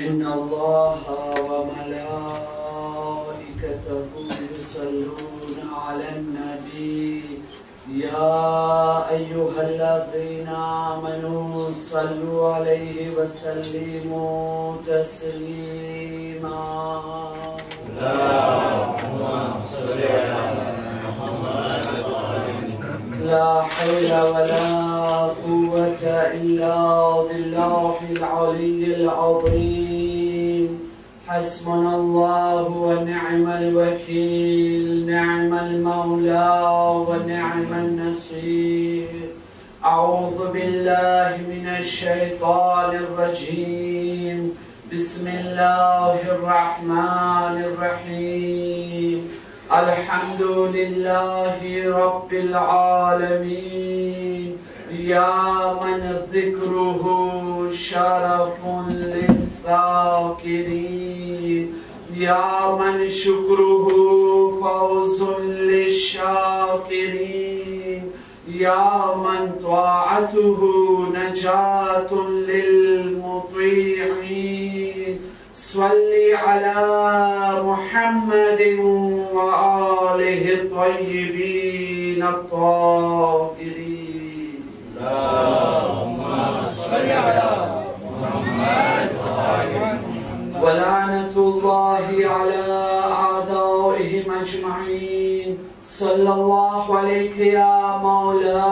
इन्नल्लाह व मलाइकतहु युसल्लूना अलन नबी या अय्युहल्लज़ीना आमनू सल्लु अलैहि व सल्लिमू तस्लीमा। ला हौला वला कुव्वता इल्ला बिल्लाहिल अलिय्यिल अज़ीम। हस्बुनल्लाहु व निअमल वकील, निअमल मौला व निअमन नसीर। अऊज़ु बिल्लाहि मिनश शैतानिर रजीम। बिस्मिल्लाहिर रहमानिर रहीम। अल्हम्दुलिल्लाहि रब्बिल आलमीन। या मन ज़िक्रुहु शरफुन लिज़्ज़ाकिरीन, या मन शुक्रुहु फौज़ुन लिश्शाकिरीन, या मन त्वाअतुहु नजातुन लिलमुतीईन। सल्ली अला मुहम्मदिन व आलिहि त्वय्यिबीन अत्ताहिरीन। अल्लाहुम्मा सल्ली अला मुहम्मद व आलि मुहम्मद। व लानतुल्लाहि अला आदाइहिम अजमईन। सल्लल्लाहु अलैहि या मौला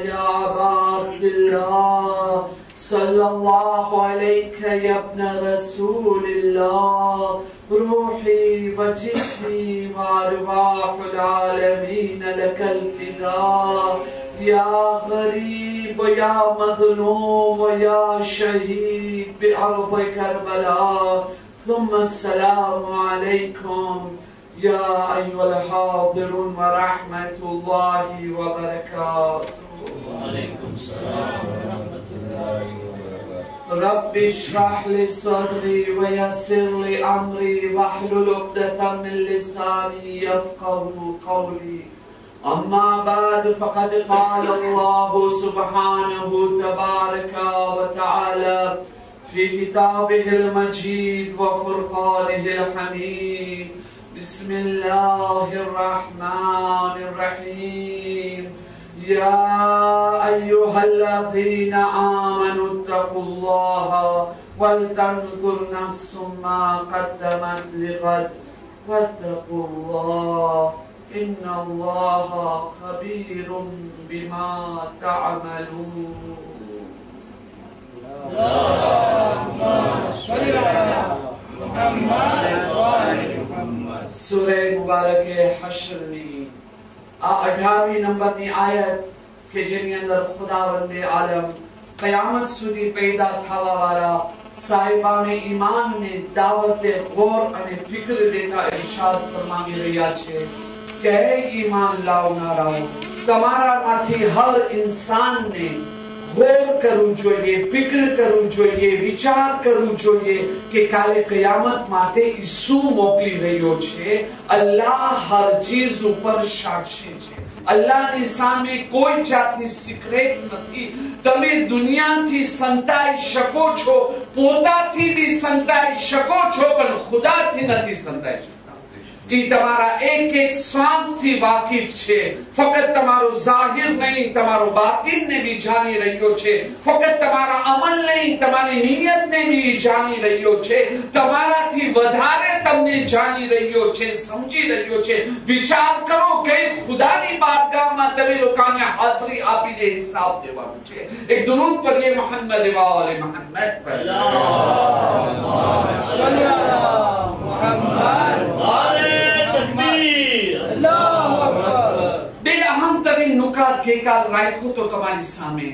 या अबा अब्दिल्लाह। सल्लल्लाहु अलैहि या इब्न रसूलिल्लाह। रूही व जिस्मी व अरवाहुल आलमीन लकल फिदा। या गरीब या मज़लूम या शहीद बिअर्ज़ करबला। सुम्मा अस्सलामु अलैकुम या अय्युहल हाज़िरून व रहमतुल्लाहि व बरकातुहू। व अलैकुम अस्सलाम व रहमतुल्लाहि व बरकातुहू। रब्बि इश्रह लि सदरी व यस्सिर लि अमरी वहलुल उक़दतम मिन लिसानी यफ़क़हू क़ौली। अम्मा बाद फ़क़द क़ाल अल्लाहु सुब्हानहु तबारका व तआला फ़ी किताबिहिल मजीद व फ़ुरक़ानिहिल हमीद। बिस्मिल्लाहिर रहमानिर रहीम। या अय्युहल्लज़ीना आमनू तक़ुल्लाहा वल तंज़ुर नफ्सुम मा क़द्दमत लिग़द वत्तक़ुल्लाह इन्नल्लाहा ख़बीरुम बिमा तअमलून। सूरह मुबारक हश्र में 18वीं नंबर ની આયત કે જેની અંદર ખુદાવંદે આલમ કયામત સુધી પેદા થવા વાળા સાહિબાને ઈમાનને દાવતે ગૌર અને ફિક્ર દેતા ઇરશાદ ફરમાવી રહ્યા છે કે હે ઈમાન લાવનારાઓ, તમારામાંથી હર ઇન્સાનને गौर करવું જોઈએ, ફિકર કરવું જોઈએ, વિચાર કરવું જોઈએ કે કાલે કયામત માટે ઈસુ મોકલી રહ્યો છે। અલ્લાહ હર ચીજ ઉપર સાક્ષી છે। અલ્લાહની સામે કોઈ જાતની સિક્રેટ નથી। તમે દુનિયાથી સંતાઈ શકો છો, પોતાથી બી સંતાઈ શકો છો, પણ ખુદાથી નથી સંતાઈ શકતા। कि तमारा एक एक श्वास थी वाकिफ छे। फकत तमारो जाहिर नहीं, तमारो बातिन ने भी जानी रह्यो छे। फकत तमारा अमल नहीं, तमारी नियत ने भी जानी रह्यो छे। तमारा थी वधारे तमने जानी रह्यो छे, समझी रह्यो छे। विचार करो के खुदानी बारगाह में तमे लोकाने हाजरी आपीने हिसाब देवानुं छे। एक दुरूद पढ़िए मोहम्मद व आले मोहम्मद पर। अल्लाहुम्मा सल्ली अला मुहम्मद व आले બે અહમ તરીન નુકાત ગઈકાલ રાખ્યો તો તમારી સામે।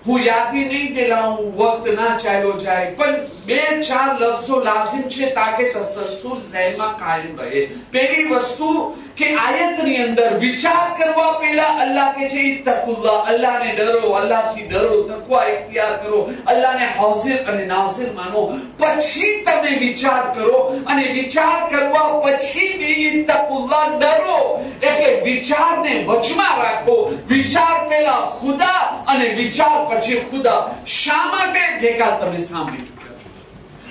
હું યાદી નહીં દિલાઉં, વક્ત ના ચાલ્યો જાય, પણ બે ચાર લફ્ઝો લાઝિમ છે તાકે તસલસુલ ઝહેનમાં કાયમ રહે। પહેલી વસ્તુ કે આયતની અંદર વિચાર કરવા પહેલા અલ્લાહ કહે છે ઇત્તકુલ્લાહ, અલ્લાહને ડરો, અલ્લાહથી ડરો, તકવા ઇખ્તિયાર કરો, અલ્લાહને હાજિર અને નાઝિર માનો। પછી તમે વિચાર કરો અને વિચાર કરવા પછી બી ઇત્તકુલ્લાહ, ડરો। એટલે વિચારને વચમાં રાખો। વિચાર પહેલા ખુદા અને વિચાર પછી ખુદા। શા માટે ગઈકાલ તમે સાંભળી ચૂક્યા છો।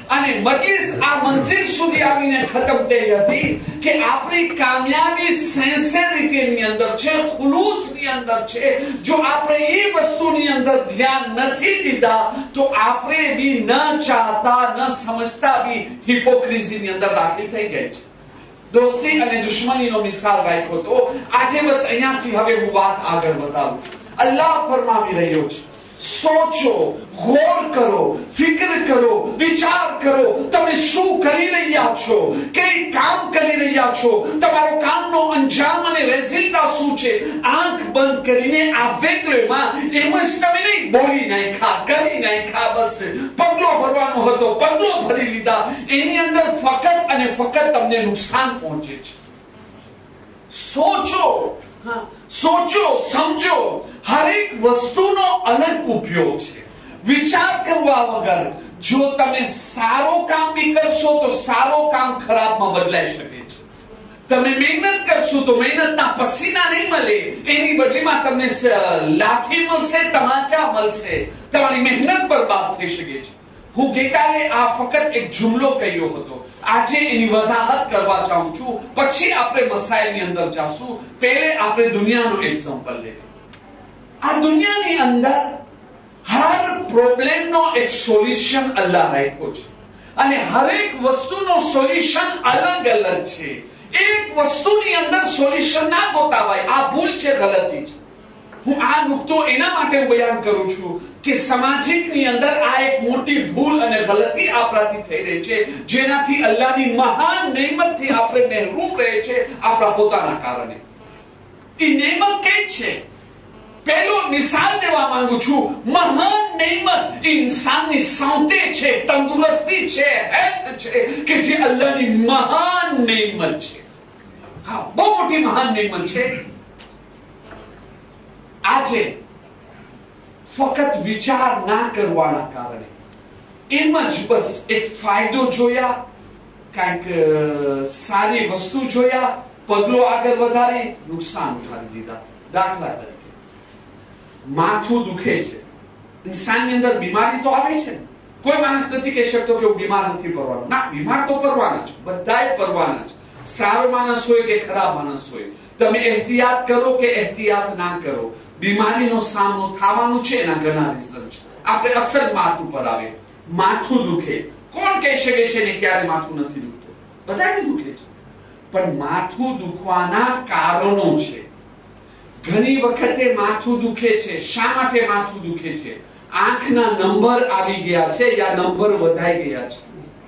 અને મજલિસ આ મંઝિલ સુધી આવીને ખતમ થઈ હતી કે આપણી કામયાબી સિન્સિયરિટીની અંદર છે, ખુલૂસની અંદર છે. જો આપણે એ વસ્તુની અંદર ધ્યાન નથી દીધા તો આપણે બી ન ચાહતા ન સમજતા બી હિપોક્રેસીની અંદર દાખલ થઈ જાય છે. દોસ્તી અને દુશ્મનીનો મિસાલ રાખ્યો તો આજે બસ અહીંયાથી હવે હું વાત આગળ વધારું. અલ્લાહ ફરમાવી રહ્યો છે, સોચો, ગૌર કરો, ફિકર કરો, વિચાર કરો. તમે શું કરી રહ્યા છો, કઈ કામ કરી રહ્યા છો, તમારો કામનો અંજામ અને રેઝલ્ટ શું છે. આંખ બંધ કરીને આ વેગળમાં એમ જ તમે નહીં બોલી નાખ્યા, કરી નાખ્યા, બસ પગલો ભરવાનો હતો, પગલો ભરી લીધા. એની અંદર ફક્ત અને ફક્ત તમને નુકસાન પહોંચે છે. સોચો, સોચો, સમજો. હરેક વસ્તુનો અલગ ઉપયોગ છે. વિચાર કરવા વગર જો તમે સારું કામ બી કરશો તો સારું કામ ખરાબમાં બદલાઈ શકે છે. તમે મહેનત કરશો તો મહેનતના પસીના નહીં મળે, એની બદલીમાં તમને લાઠી મળશે, તમાચા મળશે, તમારી મહેનત બરબાદ થઈ શકે છે. હું ગઈકાલે આ ફક્ત એક જુમલો કહ્યો હતો, આજે એની વજાહત કરવા ચાહું છું, પછી આપણે મસાઈલની અંદર જાશું. પહેલે આપણે દુનિયાનો એક્ઝામ્પલ લઈએ. આ દુનિયાની અંદર હર પ્રોબ્લેમનો એક સોલ્યુશન અલ્લાહ રાખ્યો છે અને હરેક વસ્તુનો સોલ્યુશન અલગ અલગ છે. એક વસ્તુની અંદર સોલ્યુશન ના ગોતાવાય, આ ભૂલ છે, ગલતી છે. હું આ નુકતો એના માટે બયાન કરું છું કે સામાજિકની અંદર આ એક મોટી ભૂલ અને ગલતી આપણાથી થઈ રહી છે, જેનાથી અલ્લાહની મહાન નેમતથી આપણે મહેરૂમ રહે છે આપણા પોતાના કારણે. એ નેમત કઈ છે? પહેલો મિસાલ દેવા માંગુ છું. મહાન નેમત ઇન્સાનની સાંતે છે, તંદુરસ્તી છે, હેલ્થ છે, કે જે અલ્લાહની મહાન નેમત છે. હા, બહુ મોટી મહાન નેમત છે. આજે ફક્ત વિચાર ના કરવાના કારણે એમ જ બસ એક ફાયદો જોયા, કંઈક સારી વસ્તુ જોયા, પગલો આગળ વધારી, નુકસાન ઉઠાવી દીધા. દાખલા તરીકે માથું દુખે છે. ઇન્સાનની અંદર બીમારી તો આવે છે. કોઈ માણસ નથી કહી શકતો કે હું બીમાર નથી પડવાનો. ના, બીમાર તો પડવાના છે, બધાય પડવાના છે. સારો માણસ હોય કે ખરાબ માણસ હોય, તમે એહતિયાત કરો કે એહતિયાત ના કરો, બીમારીનો સામનો થવાનો છે. એના ઘણા રીઝન છે. આપણે અસલ માથું પર આવે. માથું દુખે, કોણ કહી શકે છે ને ક્યારે માથું નથી દુખતું? બધાને દુખે છે. પણ માથું દુખવાના કારણો છે. ઘણી વખતે માથું દુખે છે. શા માટે માથું દુખે છે? આંખના નંબર આવી ગયા છે યા નંબર વધાઈ ગયા છે,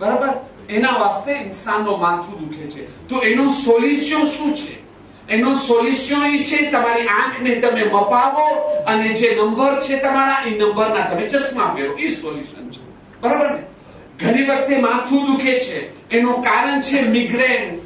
બરાબર? એના વાસ્તે ઇન્સાનનો માથું દુખે છે. તો એનો સોલ્યુશન શું છે? એનો સોલ્યુશન એ છે તમારી આંખને તમે મપાવો અને જે નંબર છે તમારા એ નંબરના તમે ચશ્મા પહેરો. એ સોલ્યુશન છે, બરાબર ને? ઘણી વખતે માથું દુખે છે, એનું કારણ છે મિગ્રેન.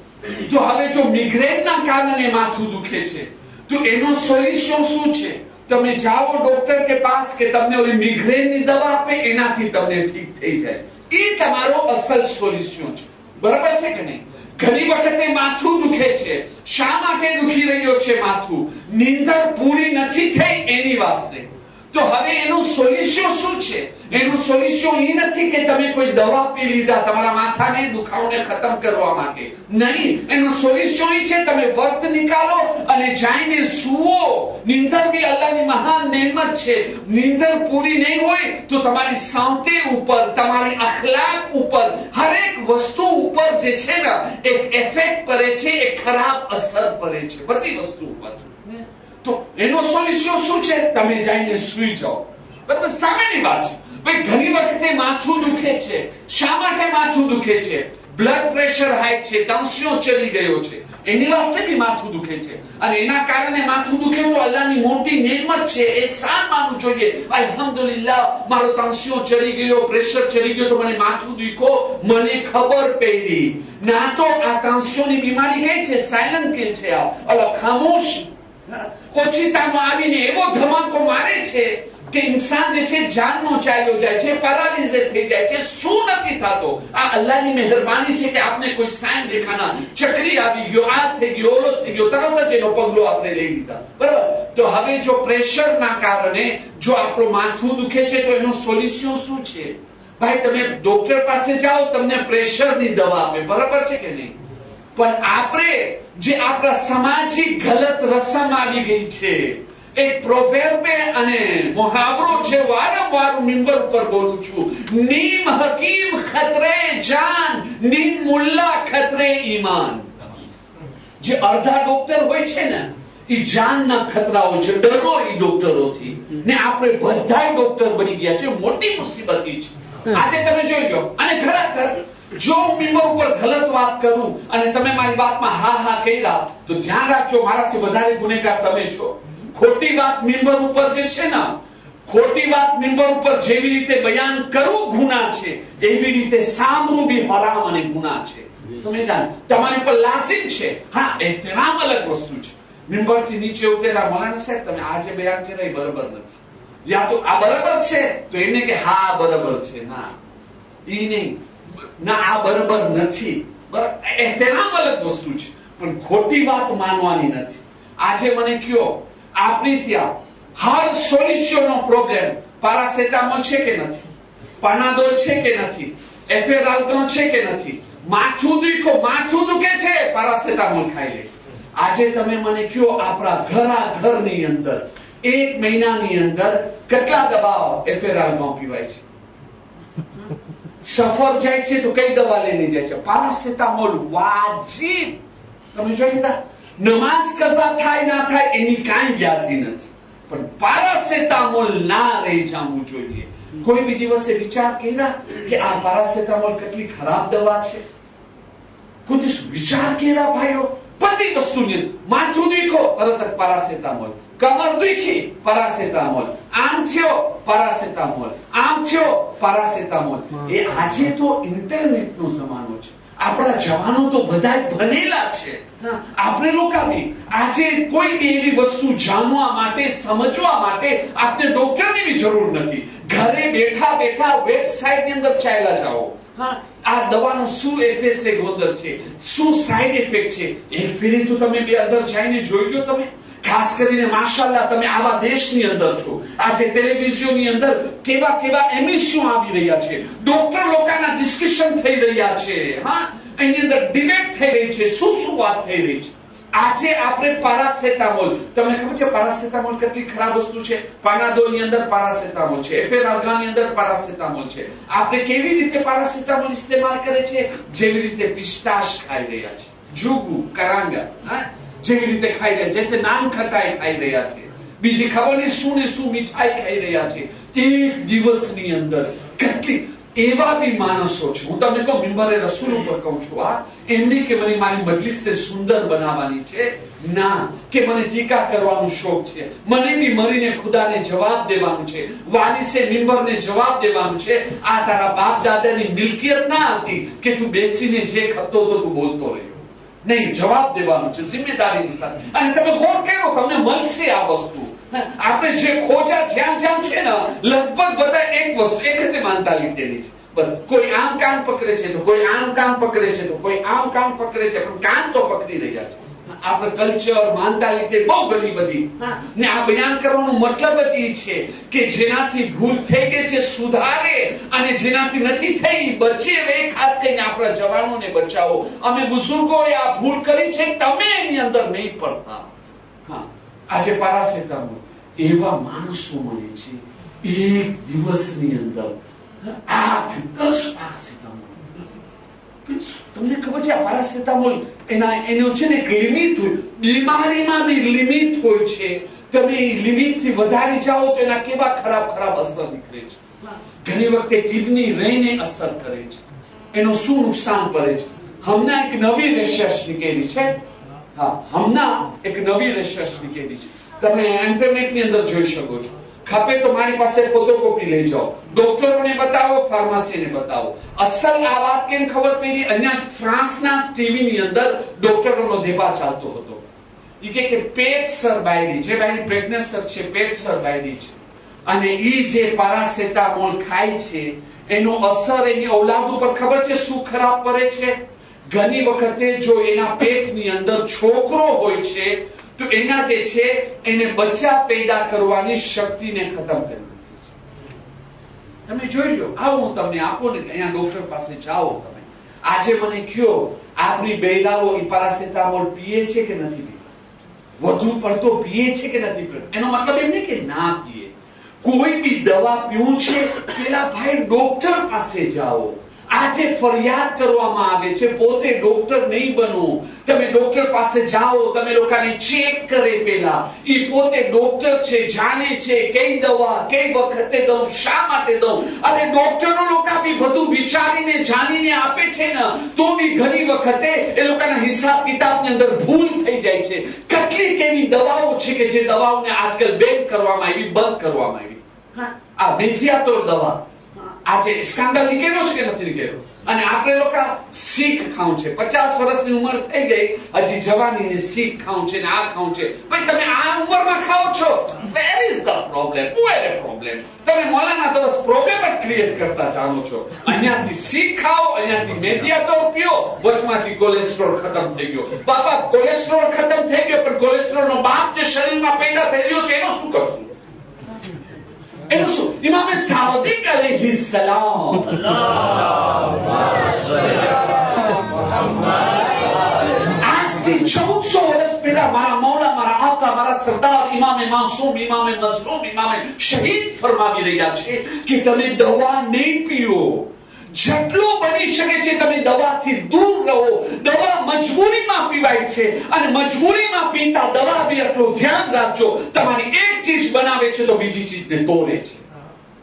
તો હવે જો મિગ્રેનના કારણે માથું દુખે છે તો એનો સોલ્યુશન શું છે? તમે જાઓ ડોક્ટર કે પાસ કે તમને ઓલી મિગ્રેનની દવા આપે, એનાથી તમને ઠીક થઈ જાય. એ તમારો અસલ સોલ્યુશન છે, બરાબર છે કે નહીં? ઘણી વખતે માથું દુખે છે. શા માટે દુખી રહ્યો છે માથું? નીંદર પૂરી નથી થઈ એની વાસ્તે. તો હવે એનું સોલ્યુશન શું છે? એનું સોલ્યુશન એ નથી કે તમે કોઈ દવા પી લીધા તમારા માથાને દુખાવને ખતમ કરવા માટે. નહીં, એનું સોલ્યુશન એ છે તમે વક્ત નિકાલો અને જઈને સુવો. નીંદર બી અલ્લાહની મહાન નેમત છે. નીંદર પૂરી નહીં હોય તો તમારી સાંતે ઉપર, તમારી અખલાક ઉપર, હરેક વસ્તુ ઉપર જે છે ને એક ઇફેક્ટ પડે છે, એક ખરાબ અસર પડે છે બધી વસ્તુ ઉપર. તો એનો સોલ્યુશન શું છે? તમે જઈને સુઈ જાઓ, બરાબર? સામાન્ય વાત છે. ભાઈ ઘણી વખતે માથું દુખે છે. શા માટે માથું દુખે છે? બ્લડ પ્રેશર હાઈ છે, ટેન્શન ચડી ગયો છે, એની વાસ્તે બી માથું દુખે છે. અને એના કારણે માથું દુખે તો અલ્લાહની મોટી નેમત છે, એહસાન માનવું જોઈએ. અલ્હમ્દુલિલ્લાહ, મારો ટેન્શન ચડી ગયો, પ્રેશર ચડી ગયો તો મને માથું દુખ્યો, મને ખબર પડી. ના તો આ ટેન્શનની બીમારી કઈ છે? સાયલન્ટ કિલ છે. આ ખામોશ ઓછીતામાં આવીને એવો ધમાકો મારે છે કે ઇન્સાન જે છે જાનનો ચાલ્યો જાય છે, પેરાલિઝ થઈ જાય છે. શું નથી થતો? આ અલ્લાહની મહેરબાની છે કે આપને કોઈ સાઈન દેખાના, ચક્રી આવી ગયો, આ થઈ ગયો, ઓલો થઈ ગયો, તરત જ એનો પગલો આપણે લઈ લીધા, બરાબર? તો હવે જો પ્રેશરના કારણે જો આપણું માથું દુખે છે તો એનો સોલ્યુશન શું છે? ભાઈ તમે ડોક્ટર પાસે જાઓ, તમને પ્રેશરની દવા આપે, બરાબર છે કે નહીં? પણ આપણે જે આપણા સામાજિક ગલત રસમ આવી ગઈ છે, એક પ્રોવેર્બ અને મુહાવરો છે, વારંવાર મિંબર ઉપર બોલું છું, નીમ હકીમ ખતરે જાન, નીમ મુલ્લા ખતરે ઈમાન. જે અડધા ડોક્ટર હોય છે ને, એ જાનના ખતરાઓ છે, ડરો એ ડોક્ટરોથી. ને આપણે બધા ડોક્ટર બની ગયા છે, મોટી મુસીબત છે. આજે તમે જોઈ લો, અને ખરેખર જો હું મિંબર ઉપર ગલત વાત કરું અને તમે મારી વાતમાં હા હા કહ્યા, તો ધ્યાન રાખજો, મારાથી વધારે ગુનેગાર તમે છો. ખોટી વાત મિંબર ઉપર જે છે ને, ખોટી વાત મિંબર ઉપર જેવી રીતે બયાન કરવું ગુનાહ છે, એવી રીતે સાંભળવું બી હરામ અને ગુનાહ છે. સમજ્યા? તમારી પર લાસિમ છે. હા, એહતરામ અલગ વસ્તુ છે. મિંબરથી નીચે ઉતરેલા મૌલાના સાહેબ, તમે આ જે બયાન કર્યા એ બરાબર નથી, યા તો આ બરાબર છે તો એને કે હા બરાબર છે, ના ઈ નહીં, ના આ બરાબર નથી. એહતરામ અલગ વસ્તુ છે, પણ ખોટી વાત માનવાની નથી. આજે મને કયો, આપણી ત્યાં હર સોલ્યુશનનો પ્રોબ્લેમ પારાસેટામોલ છે કે નથી, પાનાડોલ છે કે નથી, એફેરાલ્ગોન છે કે નથી, માથું દુખે છે, પારાસેટામોલ ખાઈ લે. આજે તમે મને કયો, આપણા ઘરની અંદર એક મહિનાની અંદર કેટલા દવાઓ એફેરાલ્ગોન પીવાય છે? સફર જાય છે તો કઈ દવા લઈને જાય છે? પારાસેટામોલ વાજિબ. તમે જોઈ લીધા? નમાઝ કઝા થાય ના થાય એની કાંઈ વ્યાધિ નથી, પણ પારાસેટામોલ ના રહી જવું જોઈએ. કોઈ બી દિવસે વિચાર કર્યા કે આ પારાસેટામોલ કેટલી ખરાબ દવા છે? કોઈ દિવસ વિચાર કર્યા ભાઈઓ? બધી વસ્તુની માથું દુખો તરત જ પારાસેટામોલ, કમર દુખી પારાસેટામોલ, આમ થયો પારાસેટામોલ, આમ થયો પારાસેટામોલ. એ આજે તો ઇન્ટરનેટનો જમાનો છે. આપણા જવાનો તો બધા ભણેલા છે. આપણે લોકો આજે કોઈ બી એવી વસ્તુ જાણવા માટે, સમજવા માટે આપણે ડોક્ટરની બી જરૂર નથી. ઘરે બેઠા બેઠા વેબસાઇટ ની અંદર ચાલ્યા જાઓ. આ દવાનો શું એફએસએ ગોંદર છે, શું સાઈડ ઇફેક્ટ છે, એક ફેરી તો તમે બે અંદર જઈને જોઈ લો. તમે ખાસ કરીને માશાઅલ્લાહ તમે આવા દેશની અંદર છો, આજે ટેલિવિઝનની અંદર કેવા કેવા એમિશન આવી રહ્યા છે, ડોક્ટર લોકોના ડિસ્કશન થઈ રહ્યા છે, એની અંદર ડિબેટ થઈ રહી છે, શું વાત થઈ રહી છે. આજે આપણે પારાસેટામોલ, તમને ખબર છે પારાસેટામોલ કેટલી ખરાબ વસ્તુ છે? પાનાડોલ ની અંદર પારાસેટામોલ છે, એફેરાલ્ગોન ની અંદર પારાસેટામોલ છે. આપણે કેવી રીતે પારાસેટામોલ ઇસ્તેમાલ કરે છે? જેવી રીતે પિસ્તાશ ખાઈ રહ્યા છે, જુગુ કરાંગા જેવી રીતે ખાઈ રહ્યા છે, જે નાન ખટાઈ ખાઈ રહ્યા છે, બીજી ખબર નહીં શું ને શું મીઠાઈ ખાઈ રહ્યા છે. એક દિવસની અંદર કેટલી એવા બી માણસો છે. હું તમને કહું, મિંબરે રસૂલ ઉપર કહું છું, એમને કે મને મારી મજલિસને સુંદર બનાવવાની છે, ના કે મને ટીકા કરવાનો શોખ છે, મને બી મરીને ખુદાને જવાબ દેવાનું છે, વારિસે મિંબરને જવાબ દેવાનું છે. આ તારા બાપ દાદાની મિલકિયત ના હતી કે તું બેસીને જે ખતો તો તું બોલતો રહ્યો. નહીં, જવાબ દેવાનું છે જિમ્મેદારીની સાથે. અને તમે ગોર કરો, તમને મળશે આ વસ્તુ. આપણે જે ખોજા જ્યાં છે ને, લગભગ બધા એક વસ્તુ, એક જ માનતા લીધેલી છે. બસ કોઈ આમ કાન પકડે છે તો કોઈ આમ કાન પકડે છે તો કોઈ આમ કાન પકડે છે, પણ કાન તો પકડી રહ્યા છે. આપણે કલ્ચર માનતા લીધે બહુ ઘણી બધી. ને આ બયાન કરવાનો મતલબ જ એ છે કે જેનાથી ભૂલ થઈ ગઈ છે સુધારે, અને જેનાથી નથી થઈ બચે. ખાસ કરીને આપણા જવાનોને બચાવો. અમે બુઝુર્ગોએ આ ભૂલ કરી છે, તમે એની અંદર નહીં પડતા. આજે પારાસેટામોલ એવા માણસો મળે છે, એક દિવસની અંદર 8-10 પારાસેટામોલ. તમને ખબર છે આ પારાસેટામોલ એનો છે ને એક લિમિટ હોય, બીમારીમાં બી લિમિટ હોય છે. તમે લિમિટ થી વધારે જાઓ તો એના કેવા ખરાબ અસર નીકળે છે. ઘણી વખતે કિડની રહીને અસર કરે છે, એનો શું નુકસાન પડે છે. હમણાં એક નવી રિસર્ચ નીકળી છે, હમણાં એક નવી રિસર્ચ નીકળી છે, તમે ઇન્ટરનેટ ની અંદર જોઈ શકો છો. ખપે તો મારી પાસે ફોટોકોપી લઈ જાઓ, ડોક્ટરોને બતાવો, ફાર્મસીને બતાવો. અસલ આ વાત કેમ ખબર પડી? અહીંયા ફ્રાન્સના ટીવી ની અંદર ડોક્ટરોનો દેબા ચાલતો હતો. એ કે પેટ સર બાયડી, જે બાયડી પ્રેગ્નન્ટ સર છે, પેટ સર બાયડી છે, અને ઈ જે પારાસેટામોલ ખાય છે એનો અસર એની ઔલાદ ઉપર ખબર છે શું ખરાબ પડે છે? ઘણી વખતે જો એના પેટની અંદર છોકરો હોય છે તો એના જે છે એને બચ્ચા પેદા કરવાની શક્તિને ખતમ કરી નાખે છે. તમે જોઈ લો, આવો હું તમને આપો ને અહીંયા ડોક્ટર પાસે જાઓ તમે. આજે મને કયો, આપણી બહેરાઓ પેરાસેટામોલ પીએ છે કે નથી પીતા? વધુ પડતો પીએ છે કે નથી પીતા? એનો મતલબ એમ નહીં કે ના પીએ. કોઈ બી દવા પીવું છે, પેલા ભાઈ ડોક્ટર પાસે જાઓ. આજે ફરિયાદ કરવામાં આવે છે, પોતે ડોક્ટર નહીં બનો. તમે ડોક્ટર પાસે જાઓ, તમે લોકોને ચેક કરે. પેલા ઈ પોતે ડોક્ટર છે, જાણે છે કઈ દવા કઈ વખતે દઉં, શા માટે દઉં. અને ડોક્ટરો લોકો બી બધું વિચારીને જાણીને આપે છે ને, તો બી ઘણી વખતે એ લોકોના હિસાબ કિતાબની અંદર ભૂલ થઈ જાય છે. કેટલીક એવી દવાઓ છે કે જે દવાઓને આજકાલ બેન કરવામાં આવી, બંધ કરવામાં આવી. આ મેથિયાતોર દવા આજે સ્કેન્ડલ નીકળ્યો છે કે નથી નીકળ્યો? અને આપણે લોકો શીખ ખાવું છે, 50 વર્ષની ઉંમર થઈ ગઈ, હજી જવાની શીખ ખાવું છે ને આ ખાવું છે. ભાઈ તમે આ ઉંમરમાં ખાઓ છો, where is the problem? Where problem? તમે મોલાના દિવસ પ્રોબ્લેમ જ ક્રિએટ કરતા જાણો છો. અહીંયાથી શીખ ખાઓ, અહીંયાથી મેથિયાતોર પીઓ, વચમાંથી કોલેસ્ટ્રોલ ખતમ થઈ ગયો. બાપા કોલેસ્ટ્રોલ ખતમ થઈ ગયો, પણ કોલેસ્ટ્રોલનો બાપ જે શરીરમાં પેદા થઈ રહ્યો છે એનું શું કરશું? એનું શું? ઇમામે સાદિક અલૈહિસ્સલામ આજથી 1400 વર્ષ પહેલા મારા મૌલા, મારા આકા, મારા સરદાર ઇમામે માસૂમ, ઇમામે મઝલૂમ, ઇમામે શહીદ ફરમાવી રહ્યા છે કે તમે દવા નહીં પીઓ. જેટલું બની શકે છે તમે દવાથી દૂર રહો. દવા મજબૂરીમાં પીવાય છે, અને મજબૂરીમાં પીતા દવા બી એટલું ધ્યાન રાખજો, તમારી એક ચીજ બનાવે છે તો બીજી ચીજને તોડે છે.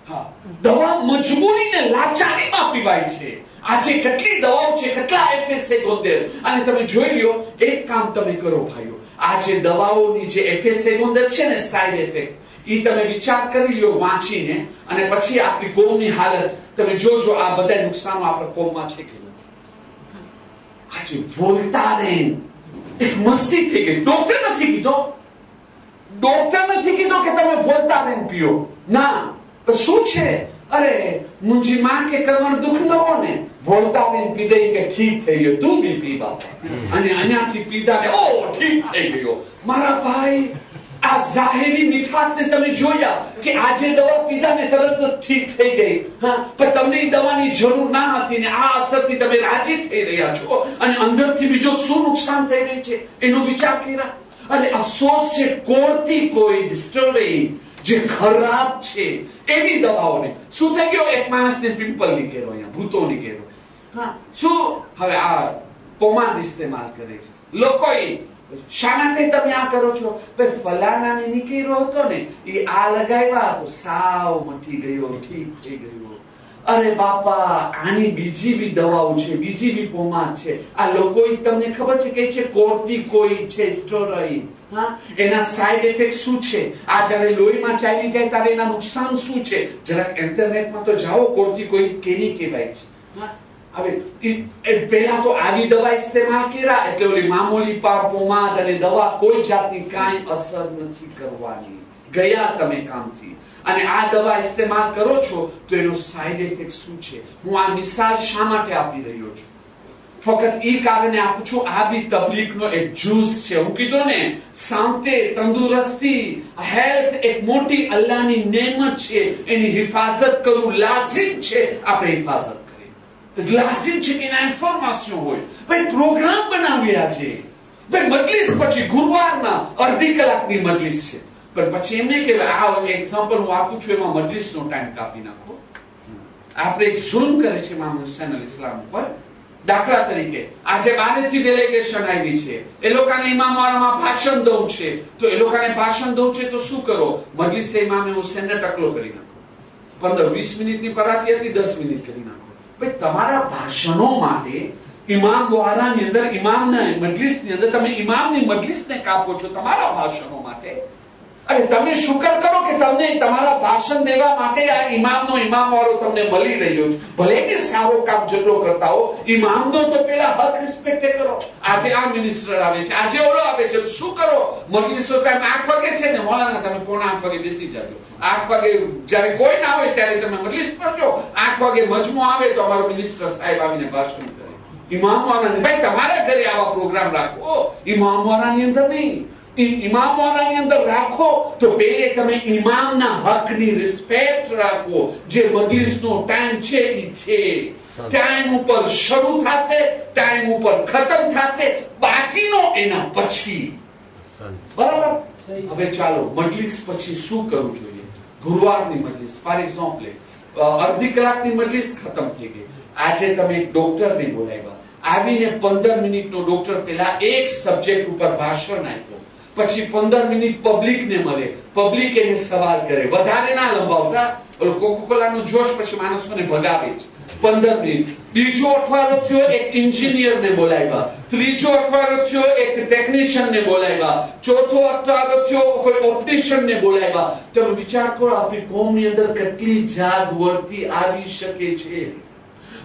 હા, દવા મજબૂરીને લાચારીમાં પીવાય છે. આજે કેટલી દવાઓ છે, કેટલા FS-51, અને તમે જોઈ લો. એક કામ તમે કરો ભાઈઓ, આજે દવાઓની જે FS-51 છે ને, સાઇડ ઇફેક્ટ, ઈ તમે વિચાર કરી લ્યો વાંચીને, અને પછી આપણી કોમની હાલત તમે જોજો. આ બધા નુકસાનો આપણા કોમમાં છે કે નથી? આજે વોલ્ટારેન એક મસ્તી થઈ ગઈ. ડોક્ટર નથી કીધો કે તમે વોલ્ટારેન પીઓ. ના, શું છે? અરે મુંજી માં કે કમર દુખ ન હો ને, વોલ્ટારેન પી દઈ કે ઠીક થઈ ગયો. તું બી પી બાપા. અને અહીંયાથી પીધા ને ઓ ઠીક થઈ ગયો. મારા ભાઈ, આ જાહેરી મીઠાસને તમે જોયા કે આજે દવા પીધા ને તરત જ ઠીક થઈ ગઈ. હા, પણ તમને દવાની જરૂર ના હતી ને આ અસરથી તમે રાજી થઈ રહ્યા છો, અને અંદરથી બીજો શું નુકસાન થઈ રહ્યું છે એનો વિચાર કર્યા? અને અફસોસ છે, કોર્ટિકોઇડ સ્ટેરોઇડ જે ખરાબ છે એવી દવાઓને શું થઈ ગયો? એક માણસને પિમ્પલ નીકળ્યો, અહીંયા ભૂતો નીકળ્યો. હા, શું હવે આ પોમાદ ઇસ્તેમાલ કરે છે લોકો. શા માટે તમે આ કરો છો? ભાઈ ફલાણાને નીકળ્યો હતો ને, એ આ લગાવ્યા તો સાવ મટી ગયો, ઠીક થઈ ગયો. અરે બાપા, આની બીજી બી દવાઓ છે, બીજી બી પોમાદ છે. આ લોકો તમને ખબર છે કે છે કોર્ટિકોઇડ છે, સ્ટેરોઇડ. હા, એના સાઇડ ઇફેક્ટ શું છે? આ જ્યારે લોહીમાં ચાલી જાય ત્યારે એના નુકસાન શું છે? જરાક ઇન્ટરનેટમાં તો જાઓ, કોર્ટિકોઇડ કેની કહેવાય છે. હા, હવે પહેલા તો આવી દવા ઇસ્તેમાલ કર્યા એટલે ઓલી મામૂલી પોમાદ અને દવા કોઈ જાતની કાંઈ અસર નથી કરવાની. ગયા તમે કામથી. અને આ દવા ઇસ્તેમાલ કરો છો તો એનો સાઇડ ઇફેક્ટ શું છે? હું આ મિસાલ શા માટે આપી રહ્યો છું? ફક્ત એ કારણે આપું છું, આ બી તબલીગનો એક જ્યુસ છે. હું કીધું ને, શાંતિ, તંદુરસ્તી, હેલ્થ એક મોટી અલ્લાહની નેમત છે. એની હિફાજત કરવું લાઝિમ છે. આપણે હિફાજત લાઝિમ છે કે એના ઇન્ફોર્મેશન હોય. ભાઈ પ્રોગ્રામ બનાવ્યા છે. ભાઈ મજલિસ પછી ગુરુવારના અડધી કલાકની મજલિસ છે, પણ પછી એમને કે આ એક્ઝામ્પલ હું આપું છું, એમાં મજલિસનો ટાઈમ કાપી નાખો. આપણે એક જુલ્મ કરે છે ઇમામ હુસૈન અલ ઇસ્લામ ઉપર. દાખલા તરીકે આજે બહારથી ડેલિગેશન આવી છે, એ લોકોને ઇમામવાળામાં ભાષણ દઉં છે, તો એ લોકોને ભાષણ દઉં છે તો શું કરો? મજલિસે ઇમામે હુસૈનને ટકલો કરી નાખો. 15-20 મિનિટની પરાથી હતી, 10 મિનિટ કરી નાખો. ભાઈ તમારા ભાષણો માટે ઇમામ વાળાની અંદર, ઇમામના મજલિસની અંદર તમે ઇમામની મજલિસને કાપો છો તમારા ભાષણો માટે. અરે તમે શુકર કરો કે તમને તમારા ભાષણ દેવા માટે આ ઇમામ વાળો તમને મળી રહ્યો છે. ભલે કે સારો કામ જેટલો કરતા હો, ઇમામનો તો પેલા હક રિસ્પેક્ટ કરો. આજે આ મિનિસ્ટર આવે છે, આજે ઓલો આવે છે, તો શું કરો? મજલિસો ટાઈમ 8 વાગે છે ને, મોલાના તમે 7:45 વાગે બેસી જાજો. 8 વાગે જયારે કોઈ ના હોય ત્યારે તમે મજલિસ કરજો. 8 વાગે મજમો આવે તો અમારો મિનિસ્ટર સાહેબ આવીને ભાષણ કરે. ઇમામ વાળાને ભાઈ તમારા ઘરે આવા પ્રોગ્રામ રાખો, ઇમામ વાળાની અંદર નહીં. ઇમામ વાળાની અંદર રાખો તો પહેલે તમે ઇમામના હકની રિસ્પેક્ટ રાખો. જે મજલિસનો ટાઈમ છે એ છે, ટાઈમ ઉપર શરૂ થશે, ટાઈમ ઉપર ખતમ થશે, બાકીનો એના પછી. બરાબર. હવે ચાલો મજલિસ પછી શું કરવું જોઈએ. ગુરુવારની મજલિસ ફોર એક્ઝામ્પલ અડધી કલાકની મજલિસ ખતમ થઈ ગઈ. આજે તમે એક ડોક્ટરને બોલાવ્યા, આવીને 15 મિનિટનો ડોક્ટર પેલા એક સબ્જેક્ટ ઉપર ભાષણ આપ્યો, પછી 15 મિનિટ પબ્લિકને મળે, પબ્લિક એને સવાલ કરે. વધારે ના લંબાવતા, ઓલો કોકોકોલાનો જોશ પછી માણસોને ભગાવે છે. 15 મિનિટ. બીજો અઠવાડિયો થયો એક એન્જિનિયરને બોલાવ્યા, ત્રીજો અઠવાડિયો થયો એક ટેકનિશિયનને બોલાવ્યા, ચોથો અઠવાડિયો થયો કોઈ ઓપ્ટિશિયનને બોલાવ્યા. તમે વિચાર કરો આપણી કોમની અંદર કેટલી જાગૃતિ આવી શકે છે.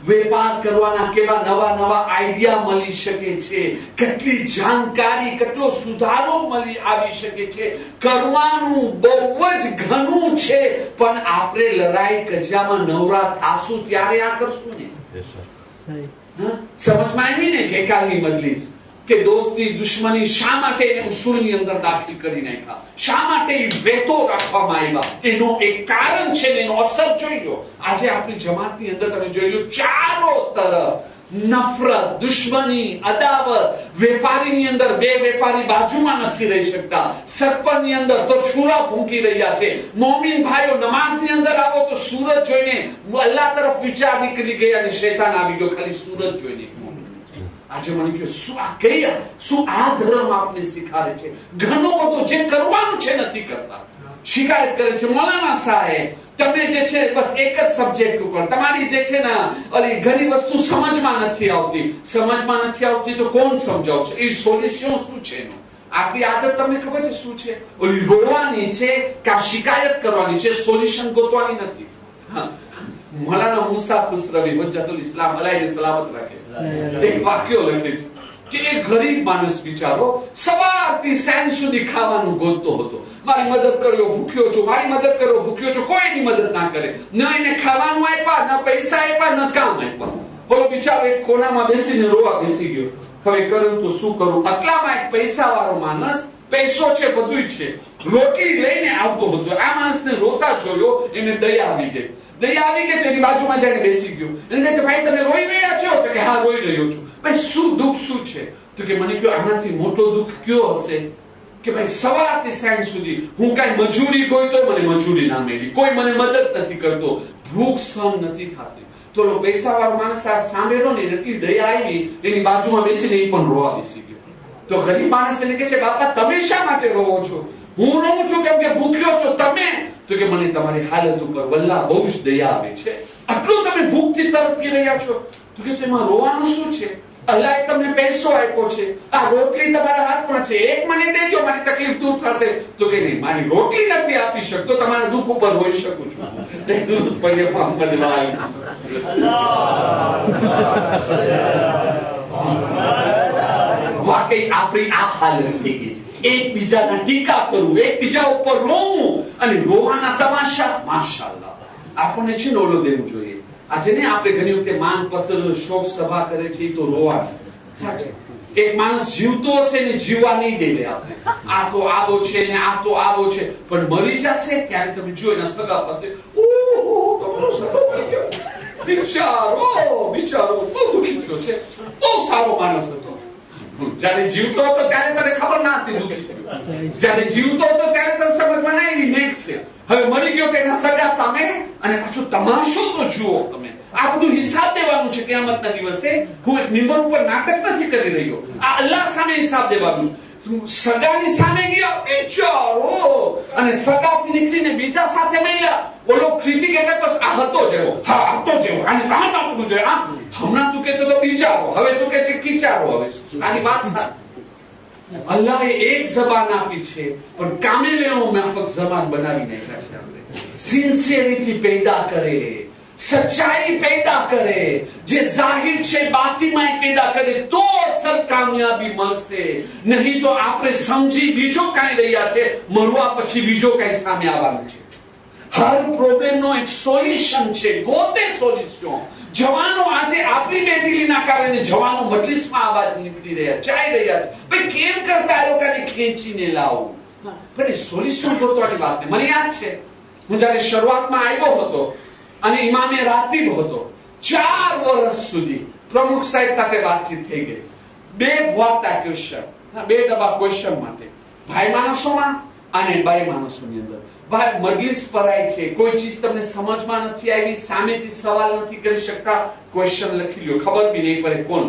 વેપાર કરવાના કેવા નવા નવા આઈડિયા મળી શકે છે, કેટલી જાણકારી, કેટલો સુધારો મળી આવી શકે છે. કરવાનું બહુ જ ઘણું છે, પણ આપણે લડાઈ કજિયામાં નવરા થાશું ત્યારે આ કરશું ને. સમજમાં આવી ને ગઈકાલની મજલિસ કે દોસ્તી દુશ્મની શા માટે ઉસૂલની અંદર દાખલ કરી નાખ્યા, શા માટે વેતો રાખવામાં આવ્યા, એનો એક કારણ છે, એનો અસર જોઈ લો. આજે આપણી જમાતની અંદર તમે જોઈ લો ચારો તરફ નફરત, દુશ્મની, અદાવત. વેપારીની અંદર બે વેપારી બાજુમાં નથી રહી શકતા, સરપંચની અંદર તો છૂરા ફૂંકી રહ્યા છે. મોમીન ભાઈઓ નમાઝની અંદર આવો તો સૂરજ જોઈને અલ્લાહ તરફ વિચાર નીકળી ગયા અને શૈતાન આવી ગયો ખાલી સૂરજ જોઈને. આજે મને કહ્યું શું આ કયા, શું આ ધર્મ આપને શીખાડે છે. ઘણો બધો જે કરવાનું છે નથી કરતા, શિકાયત કરે છે. મૌલાના સાહેબ તમે જે છે બસ એક જ સબ્જેક્ટ ઉપર તમારી જે છે ને ઓલી ઘણી વસ્તુ સમજમાં નથી આવતી. સમજમાં નથી આવતી તો કોણ સમજાવશે? એ સોલ્યુશન શું છે એનો? આપણી આદત તમને ખબર છે શું છે? ઓલી રોવાની છે કે શિકાયત કરવાની છે, સોલ્યુશન ગોતવાની નથી. મૌલાના મુસા ખુસરવી હજ્જતુલ ઇસ્લામ અલાહી સલામત રાખે એક વાક્ય લખે છે કે એક ગરીબ માણસ બિચારો સવારથી સાંજ સુધી ખાવાનું ગોતતો હતો. મારી મદદ કર્યો ભૂખ્યો છું, મારી મદદ કરો ભૂખ્યો છું, કોઈની મદદ ના કરે. ન એને ખાવાનું આપ્યા, ન પૈસા આપ્યા, ન કામ આપ્યા. બોલો બિચારો એક કોનામાં બેસીને રોવા બેસી ગયો. હવે કર્યું તો શું કરું? આટલામાં એક પૈસા વાળો માણસ, પૈસો છે બધું છે, રોટલી લઈને આવતો હતો. આ માણસને રોતા જોયો, એને દયા આવી ગઈ. દયા આવી ગઈ તો એની બાજુમાં જઈને બેસી ગયો. એને કહે ભાઈ તમે રોઈ રહ્યા છો? તો કે હા રોઈ રહ્યો છું. ભાઈ શું દુઃખ શું છે? તો કે મને કહ્યું આનાથી મોટો દુઃખ કયો હશે કે ભાઈ સવારથી સાંજ સુધી હું કઈ મજૂરી કોઈ તો મને મજૂરી ના મળી, કોઈ મને મદદ નથી કરતો, ભૂખ સહન નથી થતી. તો પૈસા વાળો માણસ આ સાંભળ્યો ને એટલી દયા આવી, એની બાજુમાં બેસીને એ પણ રોવા બેસી ગયો. તો ગરીબ માણસ એને કહે છે બાપા તમે શા માટે રોવો છો? હું રોઉં છું કેમ કે ભૂખ્યો છો. તમે? તો કે મને તમારી હાલત ઉપર વલ્લા બહુ જ દયા આવે છે. આટલું તમે ભૂખથી તરફી રહ્યા છો. તો કે તેમાં રોવાનું શું છે? અલ્લાહે તમને પૈસો આપ્યો છે, આ રોટલી તમારા હાથમાં છે, એક મને દેજો મારી તકલીફ દૂર થશે. તો કે નહીં મારી રોટલી નથી આપી શકતો, તમારા દુઃખ ઉપર હોઈ શકું છું. વાકઈ આપણી આ હાલત થઈ ગઈ છે. એકબીજાના ટીકા કરવું, એકબીજા ઉપર રોવું અને રોવાના તમાશા. માશાઅલ્લાહ આપણને છે ને ઓલો દેવું જોઈએ. આજે ને આપણે ઘણી વખતે માનપત્ર શોક સભા કરે છે તો રોવાનું સાચે. એક માણસ જીવતો હશે ને જીવવા નહીં દેવે આપણે. આ તો આવો છે ને આ તો આવો છે, પણ મરી જશે ત્યારે તમે જો એના સગા પાસે બિચારો બિચારો બહુ દુઃખી થયો છે, બહુ સારો માણસ હતો. જયારે જીવતો હતો ત્યારે તને ખબર ના હતી દુઃખી થયો. જયારે જીવતો હતો ત્યારે તને સમજમાં ના આવી નેક છે. હવે મરી ગયો તો એના સગા સામે અને પાછું તમાશો તો જુઓ તમે. આ બધું હિસાબ દેવાનું છે કિયામતના દિવસે. હું એક નિંબર ઉપર નાટક નથી કરી રહ્યો, આ અલ્લાહ સામે હિસાબ દેવાનું. સગાની સામે ગયા બિચારો અને સગાથી નીકળીને બીજા સાથે મળ્યા. બોલો ક્રિટિક એટલે તો આ હતો જેવો, હા હતો જેવો, આને કામ આપવું જોઈએ. આ હમણાં તું કહેતો તો બિચારો, હવે તું કહે છે કિચારો. હવે આની વાત સાચી. અલ્લાહે એક જબાન આપી છે પણ કામે લેવો માફક જબાન બનાવી નાખ્યા છે. આપણે સિન્સિયરિટી પેદા કરે, સચ્ચાઈ પેદા કરે, જે જાહિર છે બાતીમાં પેદા કરે તો અસલ કામયાબી મળશે. નહીં તો આપણે સમજી બીજો કાંઈ રહ્યા છે, મરવા પછી બીજો કાંઈ સામે આવવાનું છે. હર પ્રોબ્લેમનો એક સોલ્યુશન છે, ગોતે સોલ્યુશન. જવાનો આજે આપણી બેદિલીના કારણે જવાનો મજલિસમાં આવાજ નીકળી રહ્યા ચાઈ રહ્યા છે ભાઈ કેમ કરતા આ લોકોને ખેંચીને લાવો પણ સોલ્યુશન ગોતવાની વાત નહીં. મને યાદ છે હું જયારે શરૂઆતમાં આવ્યો હતો અને ઇમામે રાતીબ હતો 4 વર્ષ સુધી પ્રમુખ સાહેબ સાથે વાતચીત થઈ ગઈ. 2 ભોતા ક્વેશ્ચન, 2 ડબ્બા ક્વેશ્ચન માટે ભાઈ માણસોમાં અને બાઈ માણસોની અંદર. ભાઈ મજલિસ પરાય છે, કોઈ ચીજ તમને સમજમાં નથી આવી, સામેથી સવાલ નથી કરી શકતા, ક્વેશ્ચન લખી લ્યો, ખબર બી નહીં પડે કોણ